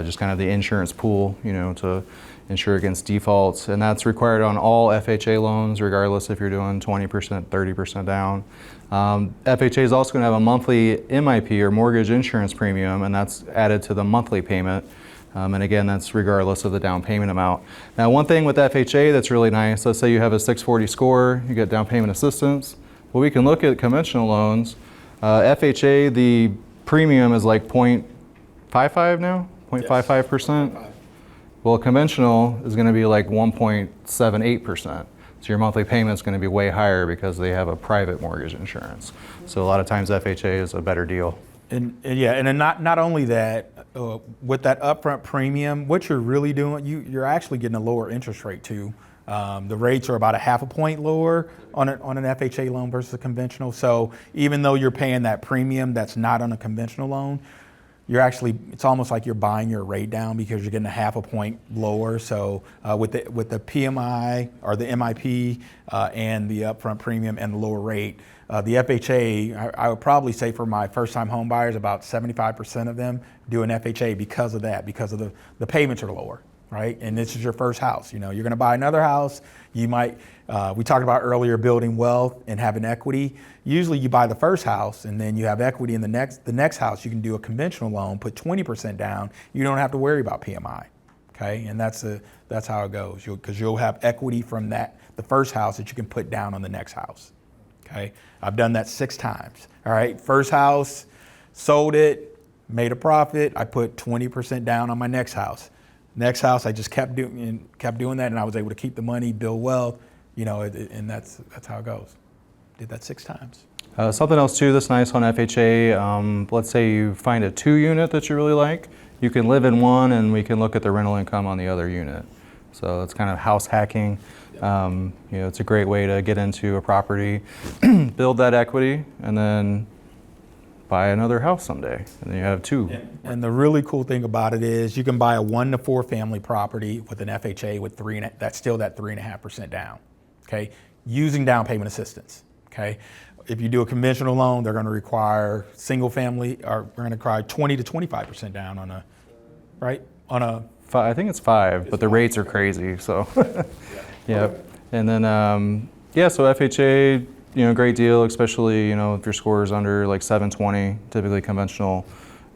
Just kind of the insurance pool, to insure against defaults. And that's required on all FHA loans, regardless if you're doing 20%, 30% down. FHA is also going to have a monthly MIP or mortgage insurance premium, and that's added to the monthly payment. And again, that's regardless of the down payment amount. Now, one thing with FHA that's really nice, let's say you have a 640 score, you get down payment assistance. Well, we can look at conventional loans. FHA, the premium is like 0.55 now, 0.55%. Well, conventional is going to be like 1.78%. So your monthly payment is going to be way higher because they have a private mortgage insurance. So a lot of times FHA is a better deal. And then not only that, with that upfront premium, what you're really doing, you're actually getting a lower interest rate too. The rates are about a half a point lower on an FHA loan versus a conventional. So even though you're paying that premium that's not on a conventional loan, it's almost like you're buying your rate down because you're getting a half a point lower. So with the PMI or the MIP and the upfront premium and the lower rate, the FHA, I would probably say for my first-time home buyers, about 75% of them do an FHA because of that, because of the payments are lower, right? And this is your first house. You're going to buy another house. You might, we talked about earlier building wealth and having equity. Usually you buy the first house and then you have equity in the next house. You can do a conventional loan, put 20% down. You don't have to worry about PMI, okay? And that's how it goes, because you'll have equity from the first house that you can put down on the next house. Okay, I've done that 6 times. All right, first house, sold it, made a profit. I put 20% down on my next house. Next house, I just kept doing that, and I was able to keep the money, build wealth, and that's how it goes. Did that 6 times. Something else too that's nice on FHA, let's say you find a 2-unit that you really like, you can live in one and we can look at the rental income on the other unit. So it's kind of house hacking. It's a great way to get into a property, build that equity, and then buy another house someday. And then you have 2. And the really cool thing about it is you can buy a 1 to 4 family property with an FHA with that's still that 3.5% down. Okay, using down payment assistance. Okay, if you do a conventional loan, they're going to require single family, or we're going to require 20 to 25% down on a, right? On a. I think it's 5, but the rates are crazy. So. Yep. And then, so FHA, great deal, especially, if your score is under like 720, typically conventional,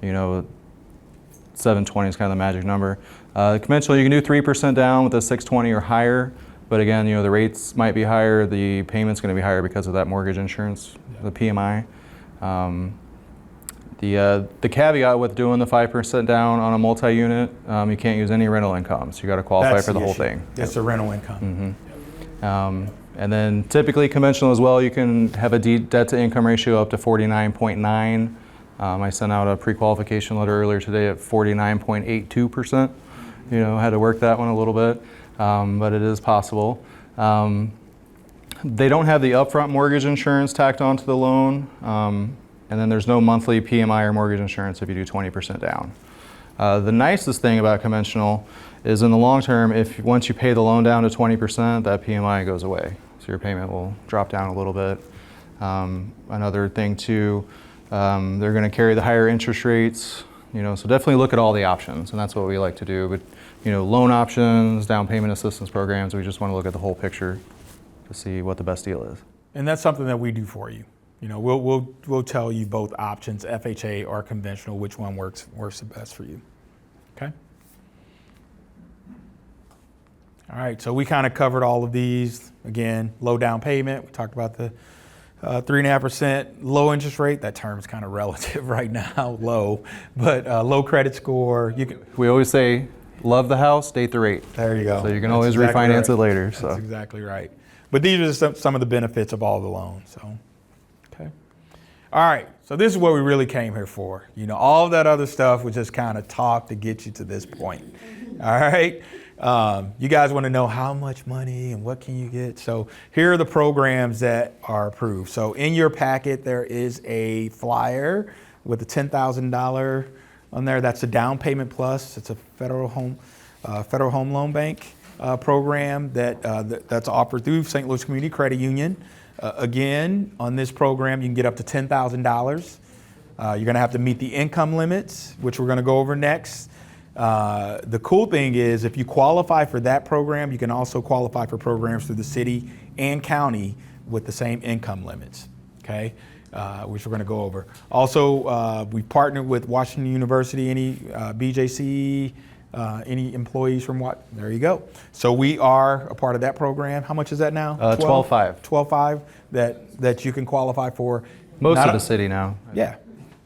720 is kind of the magic number. Conventional, you can do 3% down with a 620 or higher, but again, the rates might be higher, the payment's going to be higher because of that mortgage insurance, the PMI. The caveat with doing the 5% down on a multi-unit, you can't use any rental income, so you got to qualify for the whole thing. It's a rental income. Mm-hmm. And then typically conventional as well, you can have a debt-to-income ratio up to 49.9. I sent out a pre-qualification letter earlier today at 49.82%. Had to work that one a little bit, but it is possible. They don't have the upfront mortgage insurance tacked onto the loan. And then there's no monthly PMI or mortgage insurance if you do 20% down. The nicest thing about conventional is in the long term, once you pay the loan down to 20%, that PMI goes away. So your payment will drop down a little bit. Another thing too, they're going to carry the higher interest rates. So definitely look at all the options, and that's what we like to do. But loan options, down payment assistance programs, we just want to look at the whole picture to see what the best deal is. And that's something that we do for you. We'll tell you both options, FHA or conventional, which one works the best for you. Okay. All right. So we kind of covered all of these. Again, low down payment. We talked about the 3.5%, low interest rate. That term's kind of relative right now, low, but low credit score. We always say, love the house, date the rate. There you go. So you can always refinance it later. So. That's exactly right. But these are some of the benefits of all the loans. So. Okay. All right, so this is what we really came here for. All of that other stuff was just kind of talk to get you to this point. All right, you guys want to know how much money and what can you get? So here are the programs that are approved. So in your packet, there is a flyer with a $10,000 on there. That's a down payment plus. It's a federal home loan bank program that's offered through St. Louis Community Credit Union. Again, on this program, you can get up to $10,000. You're going to have to meet the income limits, which we're going to go over next. The cool thing is if you qualify for that program, you can also qualify for programs through the city and county with the same income limits, okay, which we're going to go over. Also, we've partnered with Washington University, BJC, Any employees from what? There you go. So we are a part of that program. How much is that now? 12.5. 12.5 that you can qualify for. Most of the city now. Yeah.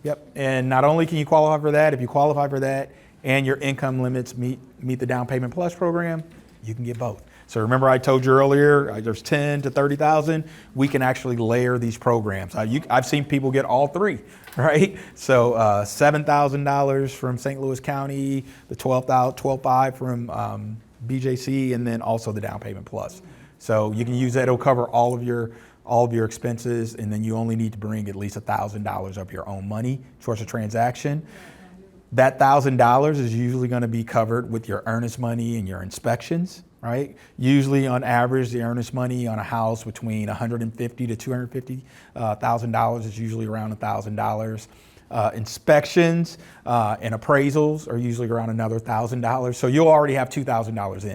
Yep. And not only can you qualify for that, if you qualify for that and your income limits meet the Down Payment Plus program, you can get both. So remember I told you earlier, there's 10 to 30,000. We can actually layer these programs. I've seen people get all three, right? So $7,000 from St. Louis County, the 12.5 from BJC, and then also the Down Payment Plus. So you can use that. It'll cover all of your expenses, and then you only need to bring at least $1,000 of your own money towards a transaction. That $1,000 is usually going to be covered with your earnest money and your inspections, right? Usually, on average, the earnest money on a house between $150,000 to $250,000 is usually around $1,000. Inspections and appraisals are usually around another $1,000. So you'll already have $2,000 in.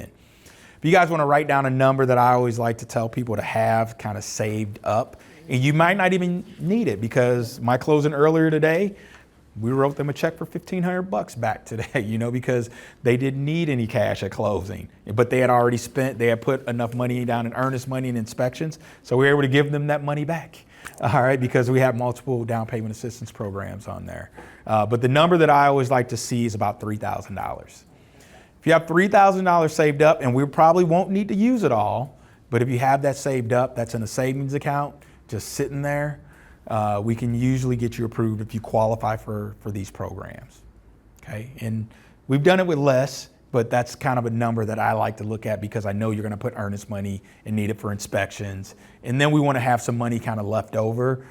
If you guys want to write down a number that I always like to tell people to have kind of saved up, and you might not even need it, because my closing earlier today, we wrote them a check for $1,500 back today, because they didn't need any cash at closing, but they had already they had put enough money down in earnest money and inspections, so we were able to give them that money back, all right, because we have multiple down payment assistance programs on there. But the number that I always like to see is about $3,000. If you have $3,000 saved up, and we probably won't need to use it all, but if you have that saved up, that's in a savings account, just sitting there, we can usually get you approved if you qualify for these programs, okay? And we've done it with less, but that's kind of a number that I like to look at, because I know you're gonna put earnest money and need it for inspections. And then we wanna have some money kind of left over.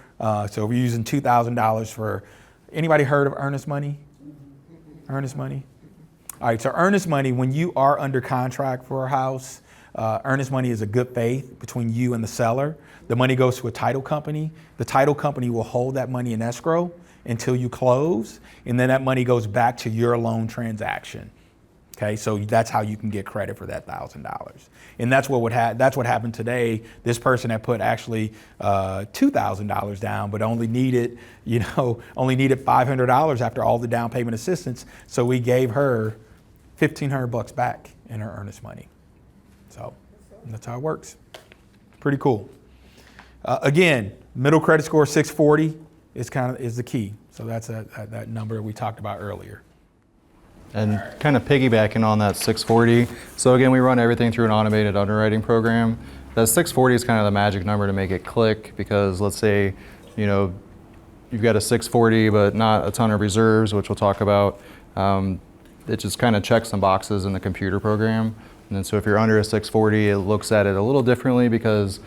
So we're using $2,000 for, anybody heard of earnest money? Earnest money? All right, so earnest money, when you are under contract for a house, earnest money is a good faith between you and the seller. The money goes to a title company. The title company will hold that money in escrow until you close, and then that money goes back to your loan transaction. Okay, so that's how you can get credit for that $1,000. And that's what happened today. This person had put actually $2,000 down, but only needed $500 after all the down payment assistance. So we gave her $1,500 back in her earnest money. So that's how it works. Pretty cool. Again, middle credit score 640 is the key. So that's that number we talked about earlier. And kind of piggybacking on that 640, so again, we run everything through an automated underwriting program. That 640 is kind of the magic number to make it click, because let's say, you've got a 640 but not a ton of reserves, which we'll talk about. It just kind of checks some boxes in the computer program. And then so if you're under a 640, it looks at it a little differently, because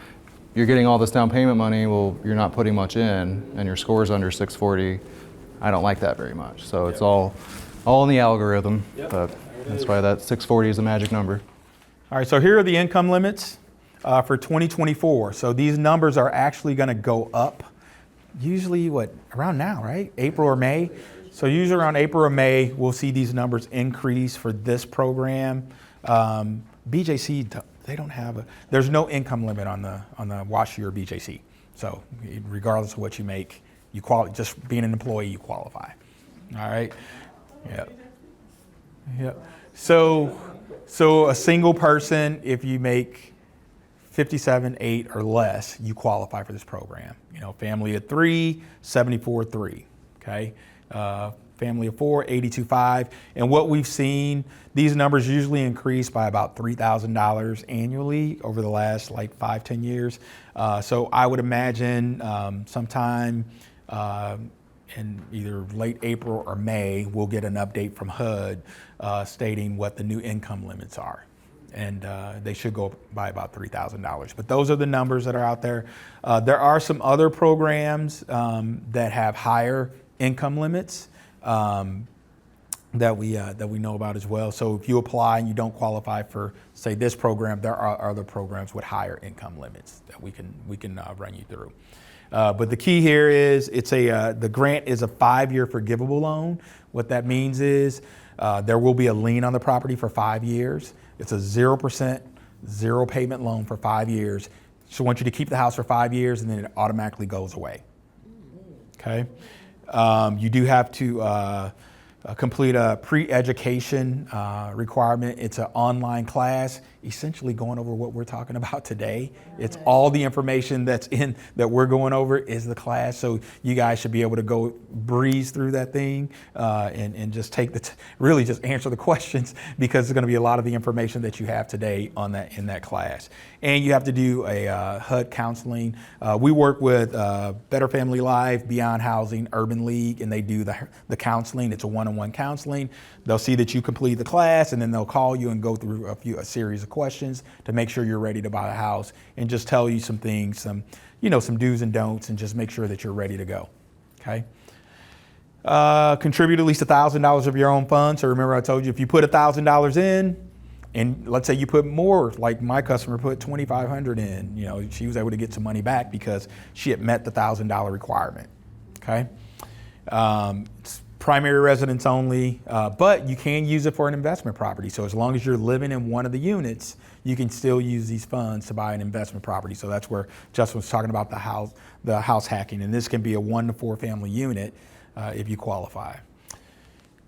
you're getting all this down payment money, well, you're not putting much in, and your score's under 640. I don't like that very much. So it's all in the algorithm, but that's why that 640 is a magic number. All right, so here are the income limits for 2024. So these numbers are actually going to go up, usually around now, right? April or May. So usually around April or May, we'll see these numbers increase for this program. BJC, they don't have there's no income limit on the wash year BJC. So regardless of what you make, just being an employee, you qualify. All right. Yeah. So a single person, if you make 57.8 or less, you qualify for this program. Family of 3, 74.3. Okay. Family of 4, 82.5. And what we've seen, these numbers usually increase by about $3,000 annually over the last 5-10 years. So I would imagine sometime in either late April or May, we'll get an update from HUD stating what the new income limits are. And they should go up by about $3,000. But those are the numbers that are out there. There are some other programs that have higher income limits that we know about as well. So if you apply and you don't qualify for, say, this program, there are other programs with higher income limits that we can run you through. But the key here is the grant is a 5-year forgivable loan. What that means is there will be a lien on the property for 5 years. It's a 0%, zero payment loan for 5 years. So I want you to keep the house for 5 years, and then it automatically goes away. Okay. You do have to complete a pre-education requirement. It's an online class, essentially going over what we're talking about today. It's all the information that we're going over is the class. So you guys should be able to go breeze through that thing and just take really just answer the questions, because it's going to be a lot of the information that you have today in that class. And you have to do a HUD counseling. We work with Better Family Life, Beyond Housing, Urban League, and they do the counseling. It's a one-on-one counseling. They'll see that you complete the class, and then they'll call you and go through a series of questions to make sure you're ready to buy a house, and just tell you some things, some do's and don'ts, and just make sure that you're ready to go. Okay. Contribute at least $1,000 of your own funds. So remember, I told you if you put $1,000 in, and let's say you put more, like my customer put $2,500 in, she was able to get some money back because she had met the $1,000 requirement. Okay. It's primary residence only, but you can use it for an investment property. So as long as you're living in one of the units, you can still use these funds to buy an investment property. So that's where Justin was talking about the house hacking, and this can be a 1 to 4 family unit if you qualify.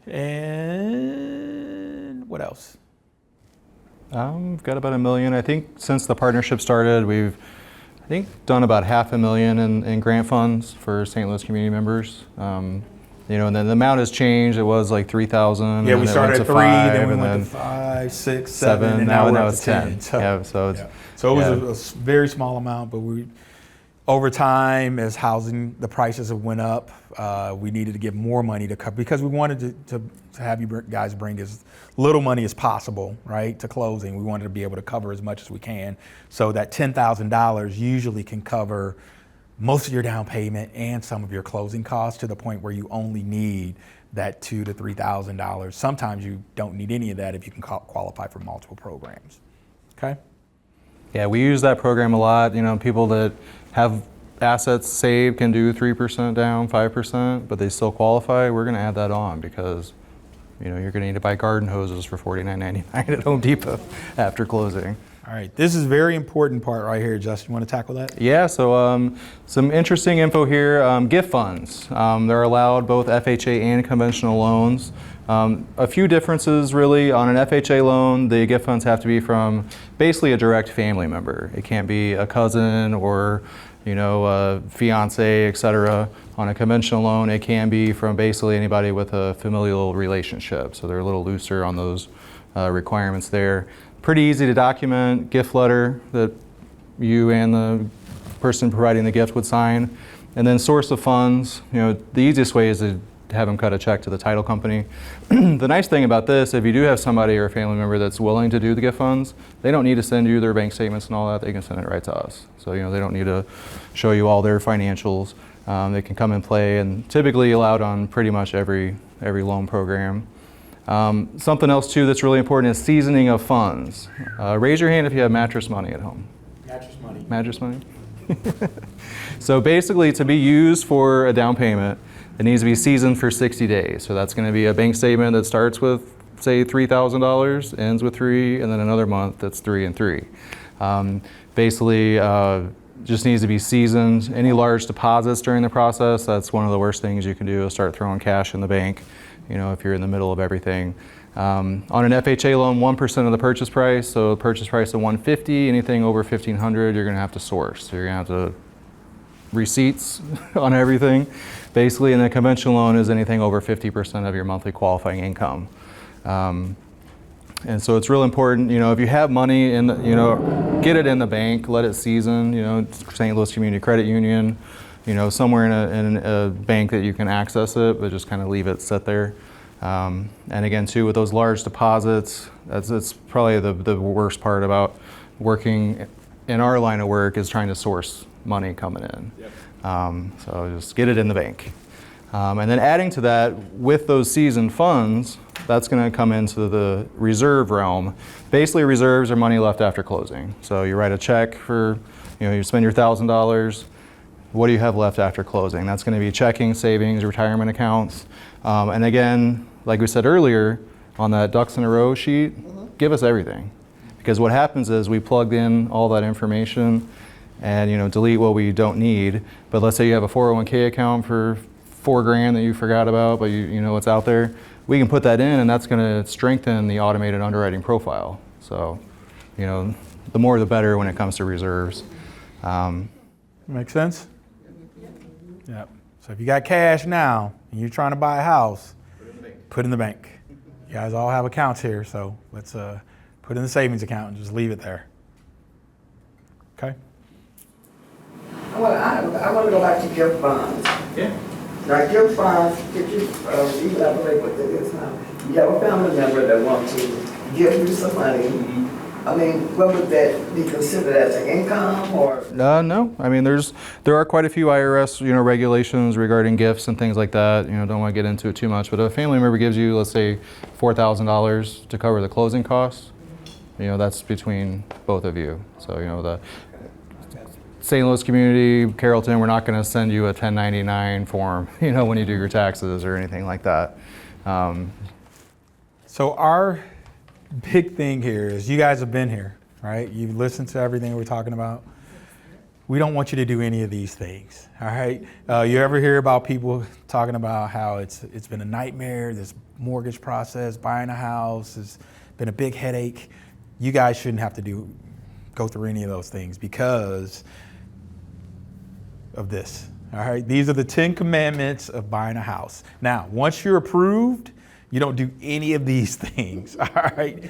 And what else? We've got about $1 million. I think since the partnership started, we've done about $500,000 in grant funds for St. Louis community members. And then the amount has changed. It was like 3,000. Yeah, we started at 3, then we went then to 5, 6, 7, and now we're up it's to 10. 10. So, yeah, so it's, so it was a very small amount, but over time, as the prices have went up, we needed to give more money to cover, because we wanted to have you guys bring as little money as possible, right, to closing. We wanted to be able to cover as much as we can. So that $10,000 usually can cover most of your down payment and some of your closing costs, to the point where you only need that $2,000 to $3,000. Sometimes you don't need any of that if you can qualify for multiple programs. Okay. Yeah, we use that program a lot. People that have assets saved can do 3% down, 5%, but they still qualify. We're going to add that on, because you're going to need to buy garden hoses for $49.99 at Home Depot after closing. All right, this is a very important part right here, Justin. You want to tackle that? Yeah, so some interesting info here. Gift funds. They're allowed both FHA and conventional loans. A few differences really. On an FHA loan, the gift funds have to be from basically a direct family member. It can't be a cousin or a fiance, etc. On a conventional loan, it can be from basically anybody with a familial relationship. So they're a little looser on those requirements there. Pretty easy to document. Gift letter that you and the person providing the gift would sign. And then source of funds. The easiest way is to have them cut a check to the title company. The nice thing about this, if you do have somebody or a family member that's willing to do the gift funds, they don't need to send you their bank statements and all that. They can send it right to us. So they don't need to show you all their financials. They can come and play, and typically allowed on pretty much every loan program. Something else too that's really important is seasoning of funds. Raise your hand if you have mattress money at home. Mattress money. Mattress money? So basically, to be used for a down payment, it needs to be seasoned for 60 days. So that's going to be a bank statement that starts with, say, $3,000, ends with 3, and then another month that's 3 and 3. Basically, just needs to be seasoned. Any large deposits during the process, that's one of the worst things you can do, is start throwing cash in the bank, if you're in the middle of everything. On an FHA loan, 1% of the purchase price, so purchase price of $150, anything over $1,500, you're going to have to source. So you're going to have to receipts on everything, basically. And a conventional loan is anything over 50% of your monthly qualifying income. And so it's real important, if you have money in, get it in the bank, let it season, St. Louis Community Credit Union, somewhere in a bank that you can access it, but just kind of leave it sit there. And again, too, with those large deposits, that's probably the worst part about working in our line of work, is trying to source money coming in. Yep. So just get it in the bank. And then adding to that, with those seasoned funds, that's going to come into the reserve realm. Basically, reserves are money left after closing. So you write a check for, you spend your $1,000. What do you have left after closing? That's going to be checking, savings, retirement accounts. And again, like we said earlier, on that ducks in a row sheet, give us everything. Because what happens is we plugged in all that information and delete what we don't need. But let's say you have a 401k account for $4,000 that you forgot about, but you know it's out there. we can put that in, and that's going to strengthen the automated underwriting profile. So, you know, the more the better when it comes to reserves. Make sense? Yep. So if you got cash now and you're trying to buy a house, put it in the bank. You guys all have accounts here, so let's put it in the savings account and just leave it there. Okay? I want to go back to gift bonds. Yeah. Now, gift bonds, could you elaborate what that is now? You have a family member that wants to give you some money. I mean, what would that be considered as an income or? No, I mean there are quite a few IRS regulations regarding gifts and things like that. Don't want to get into it too much, but if a family member gives you, let's say, $4,000 to cover the closing costs, that's between both of you. So the St. Louis community, Carrollton, we're not going to send you a 1099 form, when you do your taxes or anything like that. So our big thing here is you guys have been here, right? You've listened to everything we're talking about. We don't want you to do any of these things, all right? You ever hear about people talking about how it's been a nightmare, this mortgage process, buying a house has been a big headache. You guys shouldn't have to go through any of those things because of this, all right? These are the 10 commandments of buying a house. Now, once you're approved, you don't do any of these things, all right?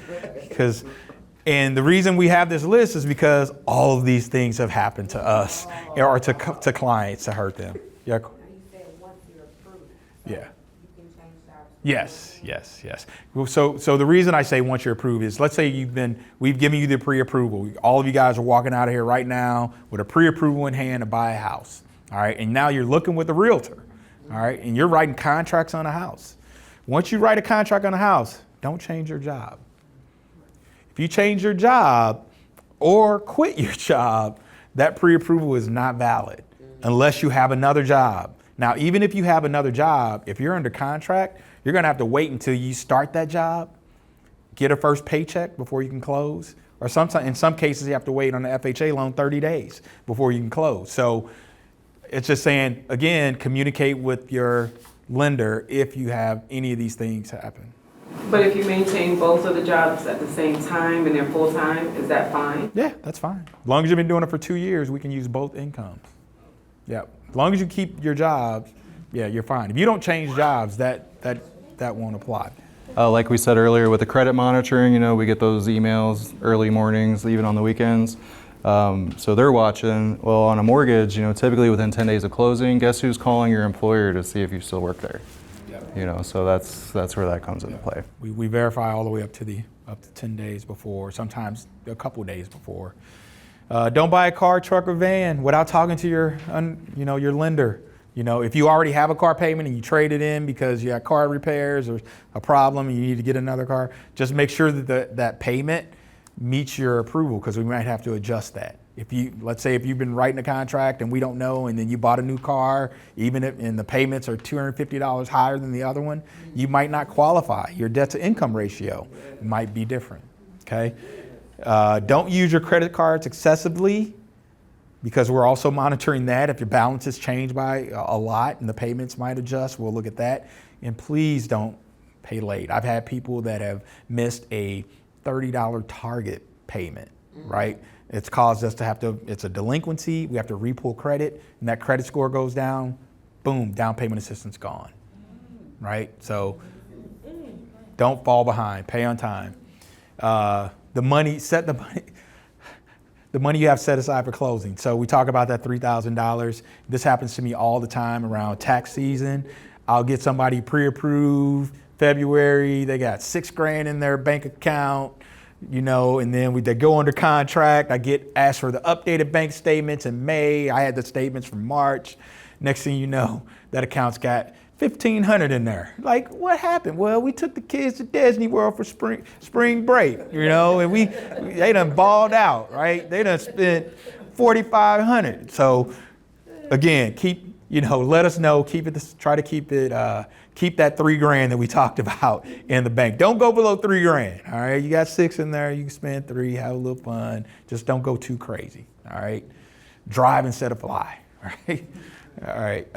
And the reason we have this list is because all of these things have happened to us or to clients to hurt them. Yeah. You said once you're approved. Yeah. You can change jobs. Yes. So the reason I say once you're approved is, let's say we've given you the pre-approval. All of you guys are walking out of here right now with a pre-approval in hand to buy a house, all right? And now you're looking with a realtor, all right? And you're writing contracts on a house. Once you write a contract on a house, don't change your job. If you change your job or quit your job, that pre-approval is not valid unless you have another job. Now, even if you have another job, if you're under contract, you're going to have to wait until you start that job, get a first paycheck before you can close. Or sometimes, in some cases, you have to wait on the FHA loan 30 days before you can close. So it's just saying, again, communicate with your lender if you have any of these things happen. But if you maintain both of the jobs at the same time and they're full-time, is that fine? Yeah, that's fine. As long as you've been doing it for 2 years, we can use both incomes. Yeah, as long as you keep your jobs, yeah, you're fine. If you don't change jobs, that won't apply. Like we said earlier, with the credit monitoring, we get those emails early mornings, even on the weekends. So they're watching. Well, on a mortgage, typically within 10 days of closing, guess who's calling your employer to see if you still work there? Yep. So that's where that comes into play. We verify all the way up to 10 days before, sometimes a couple days before. Don't buy a car, truck, or van without talking to your lender. If you already have a car payment and you trade it in because you had car repairs or a problem and you need to get another car, just make sure that that payment meets your approval, because we might have to adjust that. Let's say if you've been writing a contract and we don't know, and then you bought a new car, and the payments are $250 higher than the other one, you might not qualify. Your debt to income ratio might be different, okay? Don't use your credit cards excessively, because we're also monitoring that. If your balance has changed by a lot and the payments might adjust, we'll look at that. And please don't pay late. I've had people that have missed a $30 target payment, right? It's caused us to it's a delinquency, we have to repull credit, and that credit score goes down, boom, down payment assistance gone, right? So don't fall behind, pay on time. The money you have set aside for closing. So we talk about that $3,000. This happens to me all the time around tax season. I'll get somebody pre-approved February, they got $6,000 in their bank account, and then they go under contract. I get asked for the updated bank statements in May. I had the statements from March. Next thing you know, that account's got $1,500 in there. Like, what happened? Well, we took the kids to Disney World for spring break, and they done balled out, right? They done spent $4,500. So again, let us know. Try to keep that $3,000 that we talked about in the bank. Don't go below $3,000. All right, you got 6 in there. You can spend 3, have a little fun. Just don't go too crazy. All right, drive instead of fly. All right.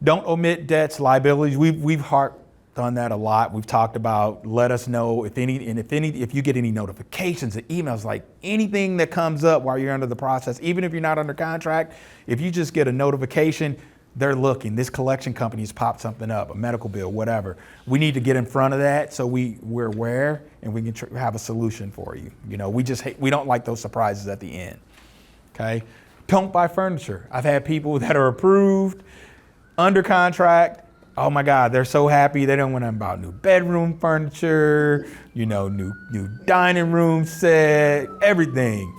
Don't omit debts, liabilities. We've done that a lot. We've talked about let us know if you get any notifications or emails, like anything that comes up while you're under the process, even if you're not under contract, if you just get a notification, they're looking. This collection company's popped something up, a medical bill, whatever. We need to get in front of that so we're aware and we can have a solution for you. You know, we don't like those surprises at the end. Okay, don't buy furniture. I've had people that are approved, under contract. Oh my God, they're so happy. They don't want to buy new bedroom furniture, you know, new dining room set, everything.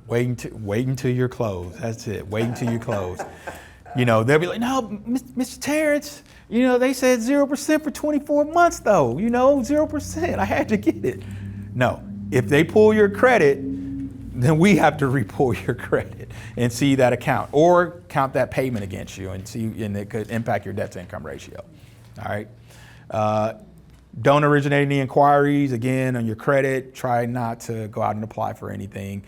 Wait until you're closed. That's it. Wait until you're closed. You know, they'll be like, no, Mr. Terrence, you know, they said 0% for 24 months though. You know, 0%. I had to get it. No, if they pull your credit, then we have to re-pull your credit and see that account or count that payment against you and it could impact your debt to income ratio. All right. Don't originate any inquiries again on your credit. Try not to go out and apply for anything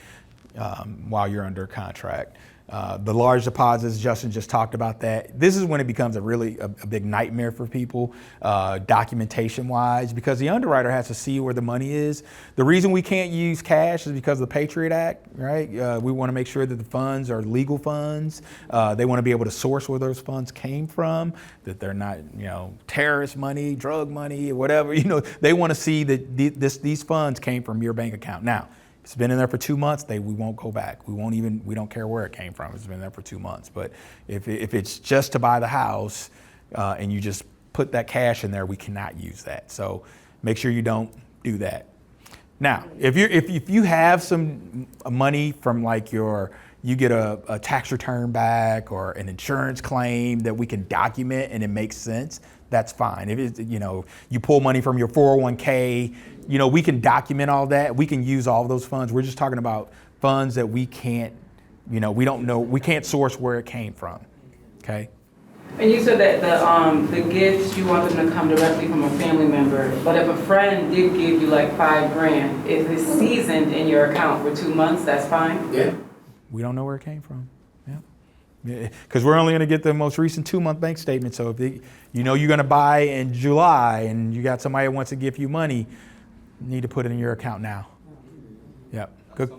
while you're under contract. The large deposits, Justin just talked about that. This is when it becomes a big nightmare for people, documentation wise, because the underwriter has to see where the money is. The reason we can't use cash is because of the Patriot Act, right? We want to make sure that the funds are legal funds. They want to be able to source where those funds came from, that they're not, you know, terrorist money, drug money, whatever. You know, they want to see that these funds came from your bank account. Now, it's been in there for 2 months. We won't go back. We don't care where it came from. It's been there for 2 months. But if it's just to buy the house and you just put that cash in there, we cannot use that. So make sure you don't do that. Now, if you have some money from like you get a tax return back or an insurance claim that we can document and it makes sense, that's fine. If it's, you know, you pull money from your 401k, you know, we can document all that. We can use all those funds. We're just talking about funds that we can't, you know, we don't know, we can't source where it came from. Okay. And you said that the gifts, you want them to come directly from a family member, but if a friend did give you like $5,000, if it's seasoned in your account for 2 months, that's fine? Yeah. We don't know where it came from. Yeah. Because we're only going to get the most recent 2-month bank statement. So if you know you're going to buy in July and you got somebody that wants to give you money, you need to put it in your account now. Yep.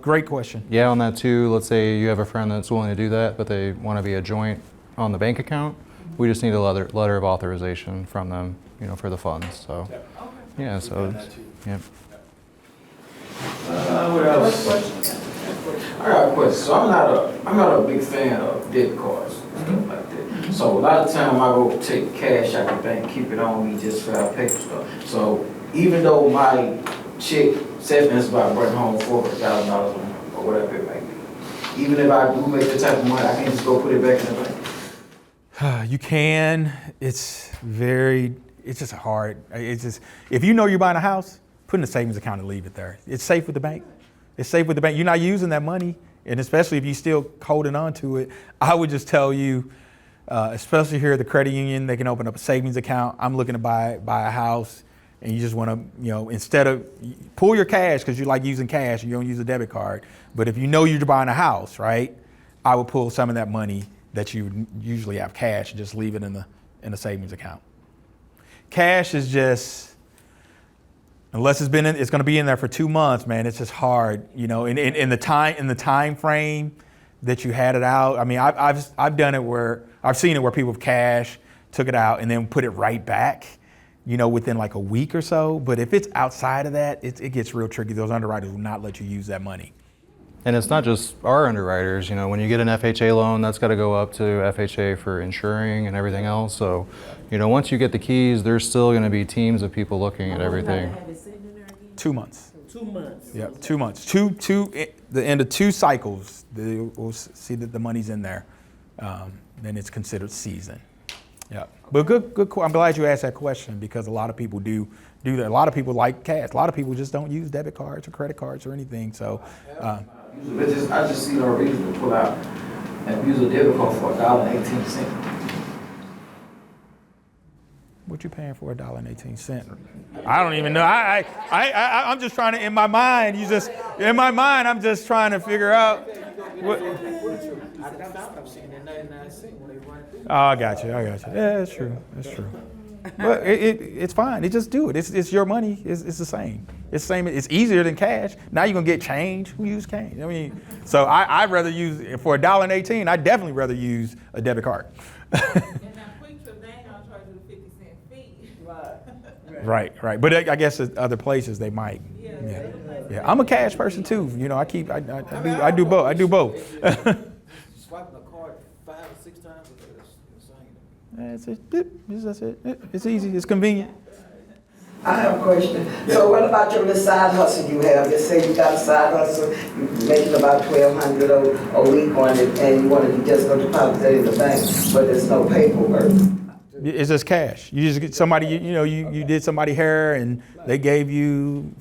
Great question. Yeah, on that too, let's say you have a friend that's willing to do that, but they want to be a joint on the bank account. We just need a letter of authorization from them, you know, for the funds. So, yeah, so, yeah. What else? I got a question. So I'm not a big fan of debit cards and stuff like that. So a lot of time I go take cash out the bank, keep it on me just for our paper stuff. So even though my check says about bringing home $4,000 or whatever it might be, even if I do make the type of money, I can't just go put it back in the bank. You can. It's just hard. It's just, if you know you're buying a house, put in a savings account and leave it there. It's safe with the bank. It's safe with the bank. You're not using that money. And especially if you're still holding on to it, I would just tell you, especially here at the credit union, they can open up a savings account. I'm looking to buy a house and you just want to, you know, instead of pull your cash because you like using cash and you don't use a debit card. But if you know you're buying a house, right, I would pull some of that money that you usually have cash and just leave it in the savings account. Cash is just, unless it's going to be in there for 2 months, man, it's just hard, you know, in the time frame that you had it out. I mean, I've done it where I've seen it where people have cash, took it out and then put it right back, you know, within like a week or so. But if it's outside of that, it gets real tricky. Those underwriters will not let you use that money. And it's not just our underwriters, you know, when you get an FHA loan, that's got to go up to FHA for insuring and everything else. So, you know, once you get the keys, there's still going to be teams of people looking at everything. 2 months. 2 months. Yeah, 2 months. The end of 2 cycles, we'll see that the money's in there. Then it's considered seasoned. Yeah, but good. I'm glad you asked that question because a lot of people do that. A lot of people like cash. A lot of people just don't use debit cards or credit cards or anything. So, I just see no reason to pull out and use a debit card for $1.18. What you paying for $1.18? I don't even know. I'm just trying to, in my mind, I'm just trying to figure out. Oh, I got you. Yeah, that's true. But it's fine. Just do it. It's your money. It's the same. It's the same. It's easier than cash. Now you're gonna get change. Who use change? I mean, so I'd rather use for $1.18. I'd definitely rather use a debit card. And now Quick Trip, they ain't gonna charge you the 50-cent fee. Right. But I guess at other places they might. Yeah. I'm a cash person too. You know, I do both. I do both. Swiping a card 5 or 6 times a day, that's insane. That's it. It's easy. It's convenient. I have a question. So what about your little side hustle you have? Let's say you got a side hustle, you're making about $1,200 a week on it, and you wanted to just go deposit that in the bank, but there's no paperwork. It's just cash. You just get somebody, you did somebody hair and they gave you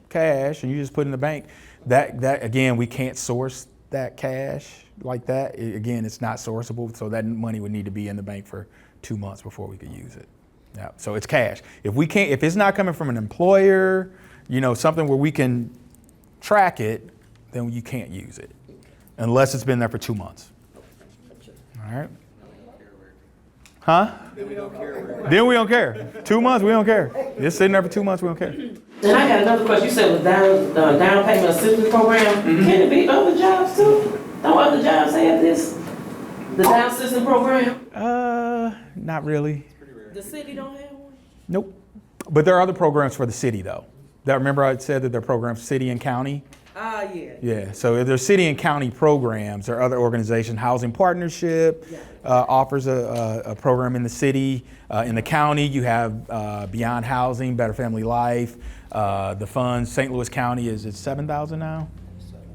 cash and you just put it in the bank. That again, we can't source that cash like that. Again, it's not sourceable, so that money would need to be in the bank for 2 months before we could use it. Yeah, so it's cash. If it's not coming from an employer, something where we can track it, then you can't use it unless it's been there for 2 months. All right. Huh? Then we don't care. 2 months, we don't care. It's sitting there for 2 months, we don't care. And I got another question. You said with down payment assistance program, can it be other jobs too? Don't other jobs have this? The down assistance program? Not really. The city don't have one? Nope. But there are other programs for the city though. Remember I said that there are programs city and county? Yeah. Yeah, so if there's city and county programs, there are other organizations. Housing Partnership offers a program in the city. In the county, you have Beyond Housing, Better Family Life. The funds, St. Louis County is it 7,000 now?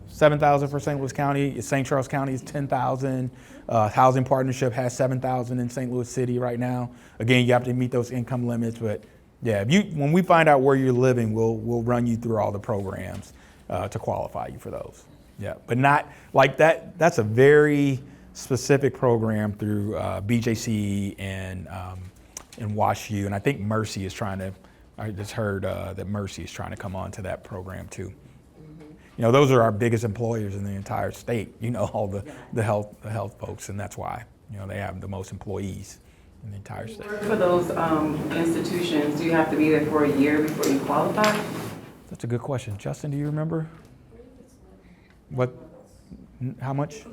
7,000 for St. Louis County. St. Charles County is 10,000. Housing Partnership has 7,000 in St. Louis City right now. Again, you have to meet those income limits, but yeah, when we find out where you're living, we'll run you through all the programs to qualify you for those. Yeah, but not like that. That's a very specific program through BJC and WashU, and I think Mercy is trying to. I just heard that Mercy is trying to come on to that program too. Those are our biggest employers in the entire state. All the health folks, and that's why they have the most employees in the entire state. For those institutions, do you have to be there for a year before you qualify? That's a good question. Justin, do you remember? What? How much?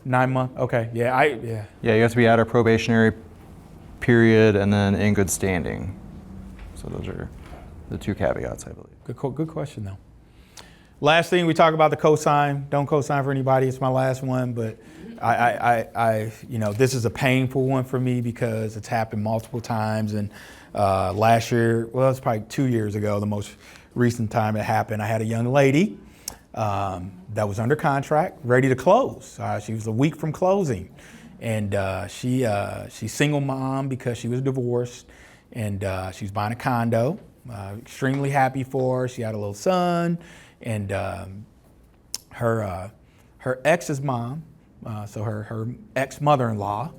9 months. Okay. Yeah. Yeah, you have to be at a probationary period and then in good standing. So those are the 2 caveats, I believe. Good question though. Last thing we talk about the cosign. Don't cosign for anybody. It's my last one, but I this is a painful one for me because it's happened multiple times. And last year, well, it's probably 2 years ago, the most recent time it happened. I had a young lady that was under contract, ready to close. She was a week from closing, and she's single mom because she was divorced, and she was buying a condo. Extremely happy for her. She had a little son. And her ex's mom, so her ex-mother-in-law,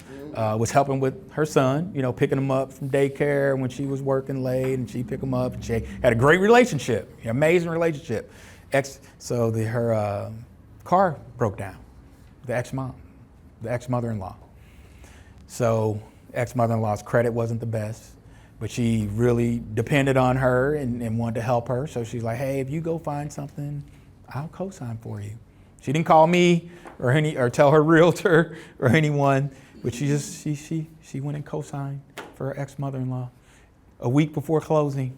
was helping with her son, picking him up from daycare when she was working late, and she picked him up. And she had a great relationship, amazing relationship. So her car broke down, the ex-mother-in-law. So ex-mother-in-law's credit wasn't the best. But she really depended on her and wanted to help her. So she's like, hey, if you go find something, I'll co-sign for you. She didn't call me or tell her realtor or anyone, but she went and co-signed for her ex-mother-in-law a week before closing.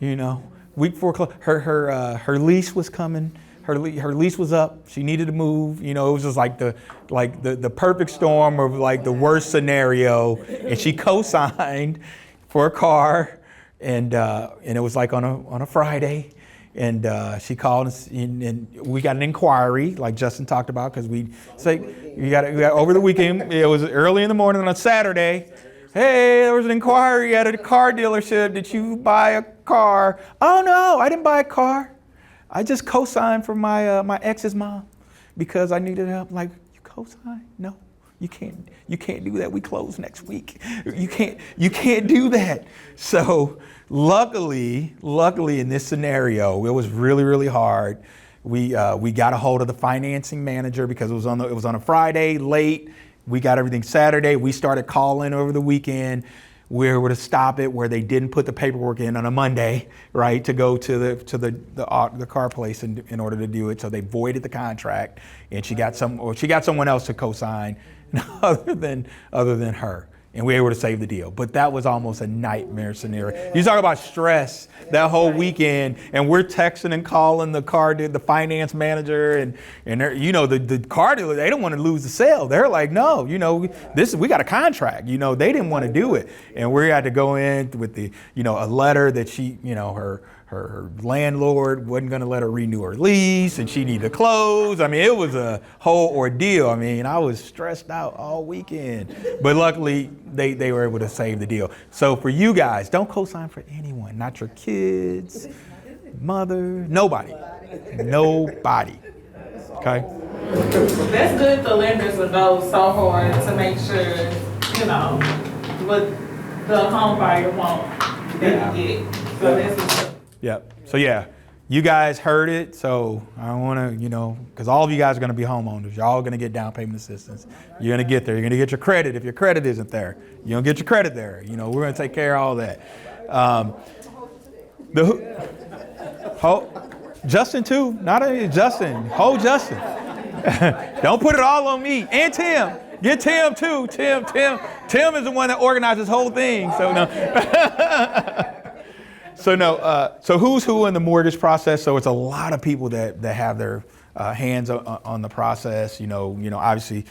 Week before her lease was coming. Her lease was up. She needed to move. It was just like the perfect storm of like the worst scenario. And she co-signed for a car, and it was like on a Friday. And she called us, and we got an inquiry, like Justin talked about, because we got over the weekend. It was early in the morning on a Saturday. Hey, there was an inquiry at a car dealership. Did you buy a car? Oh no, I didn't buy a car. I just co-signed for my ex's mom because I needed help. Like, you co-sign? No, you can't. You can't do that. We close next week. You can't do that. So luckily in this scenario, it was really, really hard. We got a hold of the financing manager because it was on a Friday late. We got everything Saturday. We started calling over the weekend. we were able to stop it where they didn't put the paperwork in on a Monday, right, to go to the car place in order to do it. So they voided the contract, and she got someone else to co-sign other than her. And we were able to save the deal. But that was almost a nightmare scenario. You talk about stress that whole weekend, and we're texting and calling the finance manager, and the car dealer, they don't want to lose the sale. They're like, no, we got a contract. They didn't want to do it. And we had to go in with a letter that she, her landlord wasn't going to let her renew her lease, and she needed to close. I mean, it was a whole ordeal. I mean, I was stressed out all weekend, but luckily they were able to save the deal. So for you guys, don't co-sign for anyone, not your kids, mother, nobody. Okay? That's good for lenders to know so hard to make sure, what the home buyer wants, they can get. So this is. Yep. So yeah, you guys heard it. So I want to, because all of you guys are going to be homeowners. You're all going to get down payment assistance. You're going to get there. You're going to get your credit if your credit isn't there. You don't get your credit there. We're going to take care of all that. Justin too. Not only Justin. Justin. Don't put it all on me. And Tim. Get Tim too. Tim is the one that organized this whole thing. So no. So who's who in the mortgage process? So it's a lot of people that have their hands on the process. Obviously,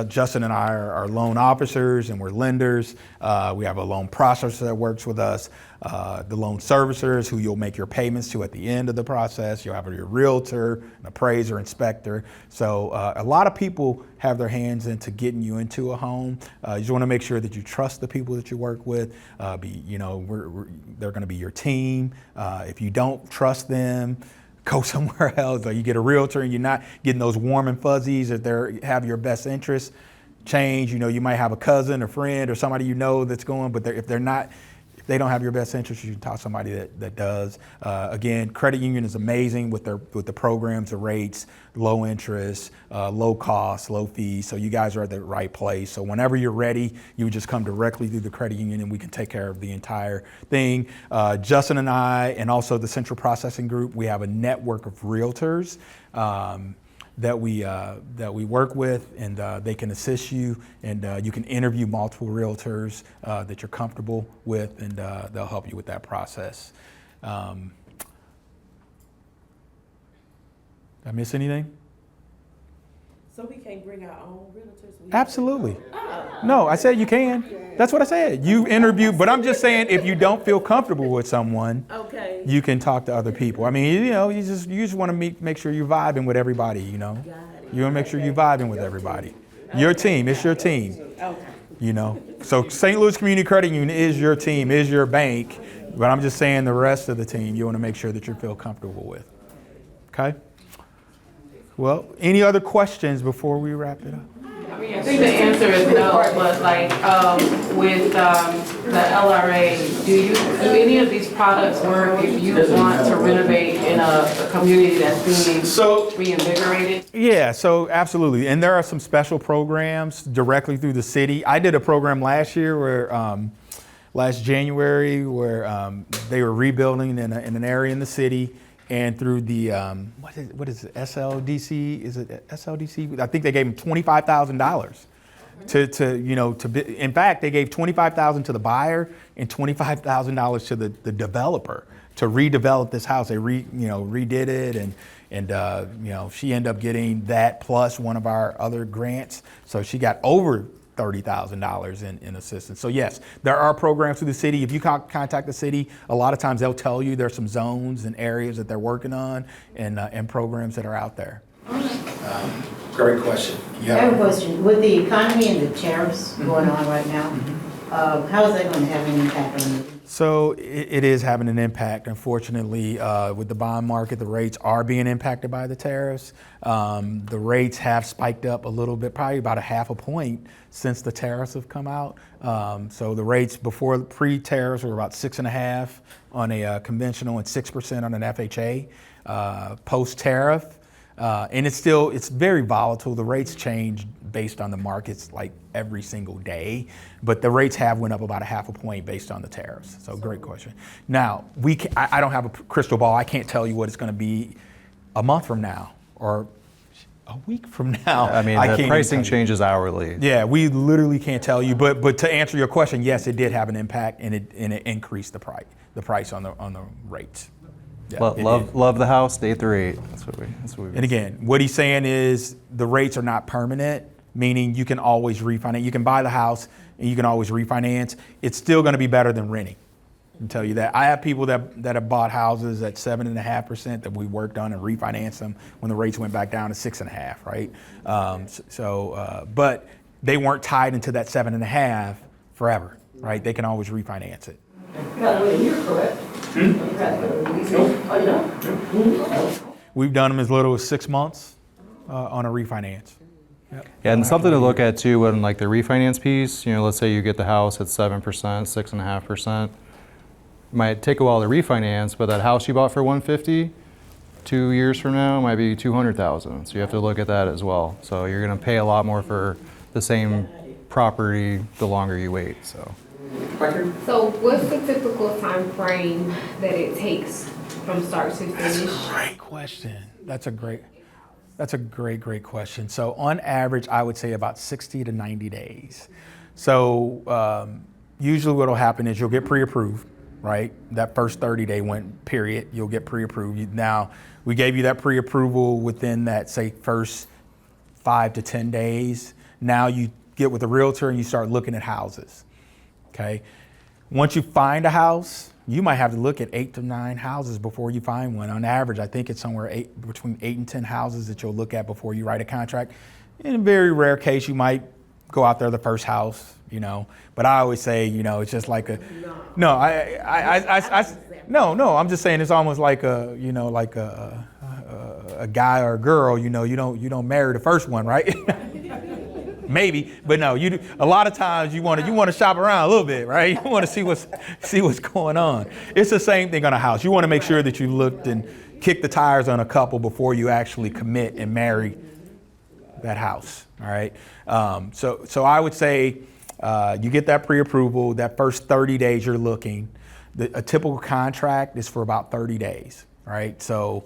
Justin and I are loan officers and we're lenders. We have a loan processor that works with us. The loan servicers who you'll make your payments to at the end of the process. You'll have your realtor, an appraiser, inspector. So a lot of people have their hands into getting you into a home. You just want to make sure that you trust the people that you work with. They're going to be your team. If you don't trust them, go somewhere else. Or you get a realtor and you're not getting those warm and fuzzies that they have your best interests. Change. You might have a cousin or friend or somebody that's going, but if they don't have your best interest, you can talk to somebody that does. Again, credit union is amazing with the programs, the rates, low interest, low cost, low fees. So you guys are at the right place. So whenever you're ready, you would just come directly through the credit union and we can take care of the entire thing. Justin and I, and also the Central Processing Group, we have a network of realtors that we work with, and they can assist you, and you can interview multiple realtors that you're comfortable with, and they'll help you with that process. Did I miss anything? So we can't bring our own realtors? Absolutely. No, I said you can. That's what I said. You interview, but I'm just saying if you don't feel comfortable with someone, Okay. you can talk to other people. I mean, you just want to make sure you're vibing with everybody, You want to make sure you're vibing with everybody. Your team, it's your team. Okay. So St. Louis Community Credit Union is your team, is your bank, but I'm just saying the rest of the team, you want to make sure that you feel comfortable with. Okay? Well, any other questions before we wrap it up? I think the answer is no, but with the LRA, do any of these products work if you want to renovate in a community that's being reinvigorated? Yeah, so absolutely. And there are some special programs directly through the city. I did a program last year last January, where they were rebuilding in an area in the city. And through the, what is it, SLDC? Is it SLDC? I think they gave them $25,000 to be, in fact, they gave $25,000 to the buyer and $25,000 to the developer to redevelop this house. They redid it, and she ended up getting that plus one of our other grants. So she got over $30,000 in assistance. So yes, there are programs through the city. If you contact the city, a lot of times they'll tell you there's some zones and areas that they're working on, and programs that are out there. Great question. I have a question. With the economy and the tariffs going on right now, how is that going to have an impact on you? So it is having an impact. Unfortunately, with the bond market, the rates are being impacted by the tariffs. The rates have spiked up a little bit, probably about a half a point since the tariffs have come out. So the rates before pre-tariffs were about 6.5 on a conventional and 6% on an FHA. Post-tariff, And it's very volatile. The rates change based on the markets like every single day, but the rates have went up about 0.5 point based on the tariffs. So great question. Now, I don't have a crystal ball. I can't tell you what it's going to be a month from now or a week from now. I mean, can't the even pricing tell you. changes hourly. Yeah, we literally can't tell you. But to answer your question, yes, it did have an impact, and it increased the price on the rates. Yeah, Love the house, day 3 8. That's what we. And again, what he's saying is the rates are not permanent, meaning you can always refinance. You can buy the house and you can always refinance. It's still going to be better than renting. I can tell you that. I have people that have bought houses at 7.5% that we worked on and refinanced them when the rates went back down to 6.5%, right? But they weren't tied into that 7.5 forever, right? They can always refinance it. You're correct. We've done them as little as 6 months on a refinance. Yep. Yeah, and something to look at too when like the refinance piece, let's say you get the house at 7%, 6.5%. Might take a while to refinance, but that house you bought for $150, 2 years from now might be $200,000. So you have to look at that as well. So you're going to pay a lot more for the same property the longer you wait. So So what's the typical time frame that it takes from start to That's finish? a great question. That's a great question. So on average, I would say about 60 to 90 days. So usually what will happen is you'll get pre-approved, right? That first 30-day period, you'll get pre-approved. Now, we gave you that pre-approval within that, say, first 5 to 10 days. Now you get with a realtor and you start looking at houses, okay? Once you find a house, you might have to look at 8 to 9 houses before you find one. On average, I think it's somewhere between 8 and 10 houses that you'll look at before you write a contract. In a very rare case, you might go out there the first house, But I always say, it's just like no, I'm just saying it's almost like a guy or a girl, you don't marry the first one, right? Maybe, but no, you do. A lot of times you want to shop around a little bit, right? You want to see what's going on. It's the same thing on a house. You want to make sure that you looked and kicked the tires on a couple before you actually commit and marry that house. All right. So I would say you get that pre-approval. That first 30 days you're looking. A typical contract is for about 30 days. All right. So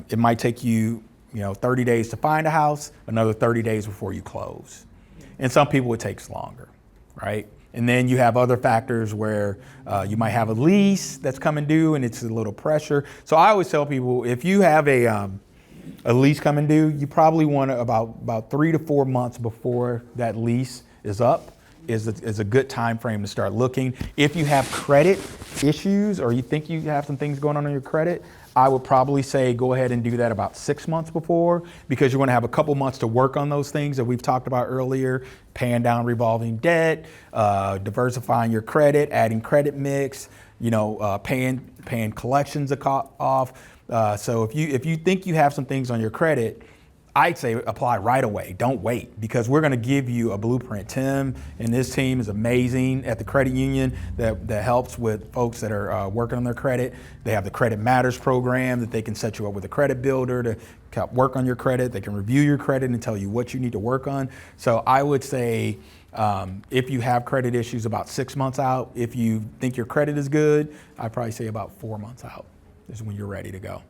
it might take you 30 days to find a house, another 30 days before you close. And some people it takes longer, right? And then you have other factors where you might have a lease that's coming due and it's a little pressure. So I always tell people if you have a lease coming due, you probably want to about 3 to 4 months before that lease is up is a good time frame to start looking. If you have credit issues or you think you have some things going on in your credit, I would probably say go ahead and do that about 6 months before, because you're going to have a couple months to work on those things that we've talked about earlier, paying down revolving debt, diversifying your credit, adding credit mix, paying collections off. So if you think you have some things on your credit, I'd say apply right away. Don't wait, because we're going to give you a blueprint. Tim and his team is amazing at the credit union that helps with folks that are working on their credit. They have the Credit Matters program that they can set you up with a credit builder to help work on your credit. They can review your credit and tell you what you need to work on. So I would say if you have credit issues, about 6 months out. If you think your credit is good, I'd probably say about 4 months out is when you're ready to go.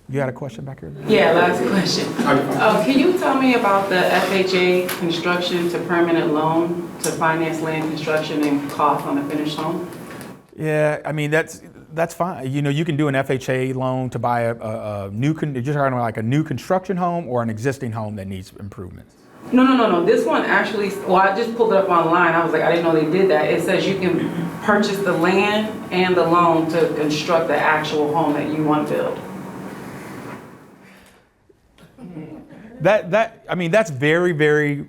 You had a question back here? Yeah, last question. Can you tell me about the FHA construction to permanent loan to finance land construction and cost on a finished home? Yeah, I mean, that's fine. You can do an FHA loan to buy a new, you're talking about like a new construction home or an existing home that needs improvements? No. This one actually, I just pulled it up online. I was like, I didn't know they did that. It says you can purchase the land and the loan to construct the actual home that you want to build. That's very, very,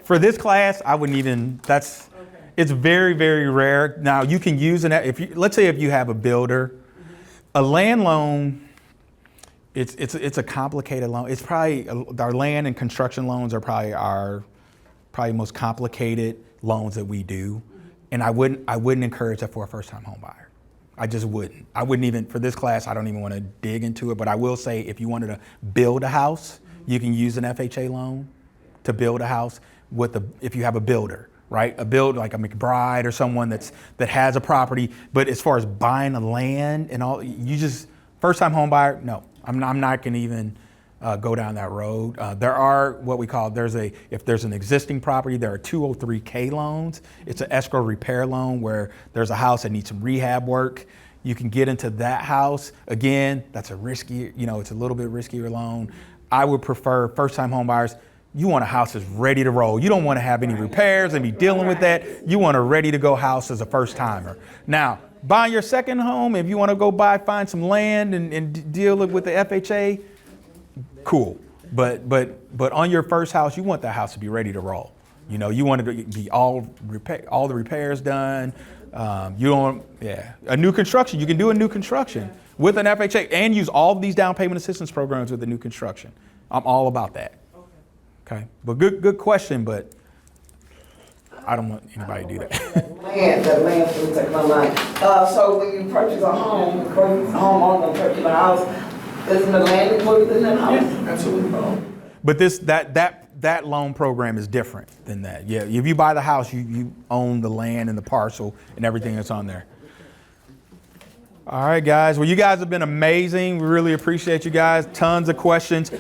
for this class, I wouldn't even, it's very, very rare. Now you can use let's say if you have a builder, a land loan, it's a complicated loan. It's probably, our land and construction loans are probably our most complicated loans that we do. And I wouldn't encourage that for a first time home buyer. I just wouldn't. I wouldn't even, for this class, I don't even want to dig into it, but I will say if you wanted to build a house, you can use an FHA loan to build a house if you have a builder, right? A builder like a McBride or someone that has a property. But as far as buying a land and all, first time home buyer, no, I'm not going to even go down that road. There are what we call, if there's an existing property, there are 203K loans. It's an escrow repair loan where there's a house that needs some rehab work. You can get into that house. Again, that's a risky, it's a little bit riskier loan. I would prefer first time home buyers. You want a house that's ready to roll. You don't want to have any repairs and be dealing with that. You want a ready to go house as a first timer. Now, buying your second home, if you want to find some land and deal with the FHA, cool. But on your first house, you want that house to be ready to roll. You want it to be all the repairs done. A new construction. You can do a new construction with an FHA and use all of these down payment assistance programs with the new construction. I'm all about that. Okay, but good question, but I don't want anybody to do that. The land things that come online. So when you purchase a home, of course, the homeowner purchase a house, isn't the land included in that house? Absolutely. But that loan program is different than that. Yeah, if you buy the house, you own the land and the parcel and everything that's on there. All right, guys. Well, you guys have been amazing. We really appreciate you guys. Tons of questions.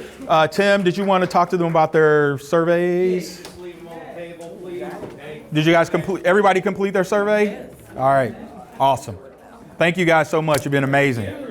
Tim, did you want to talk to them about their surveys? Just leave them on the table, please. Did you guys everybody complete their survey? All right. Awesome. Thank you guys so much. You've been amazing.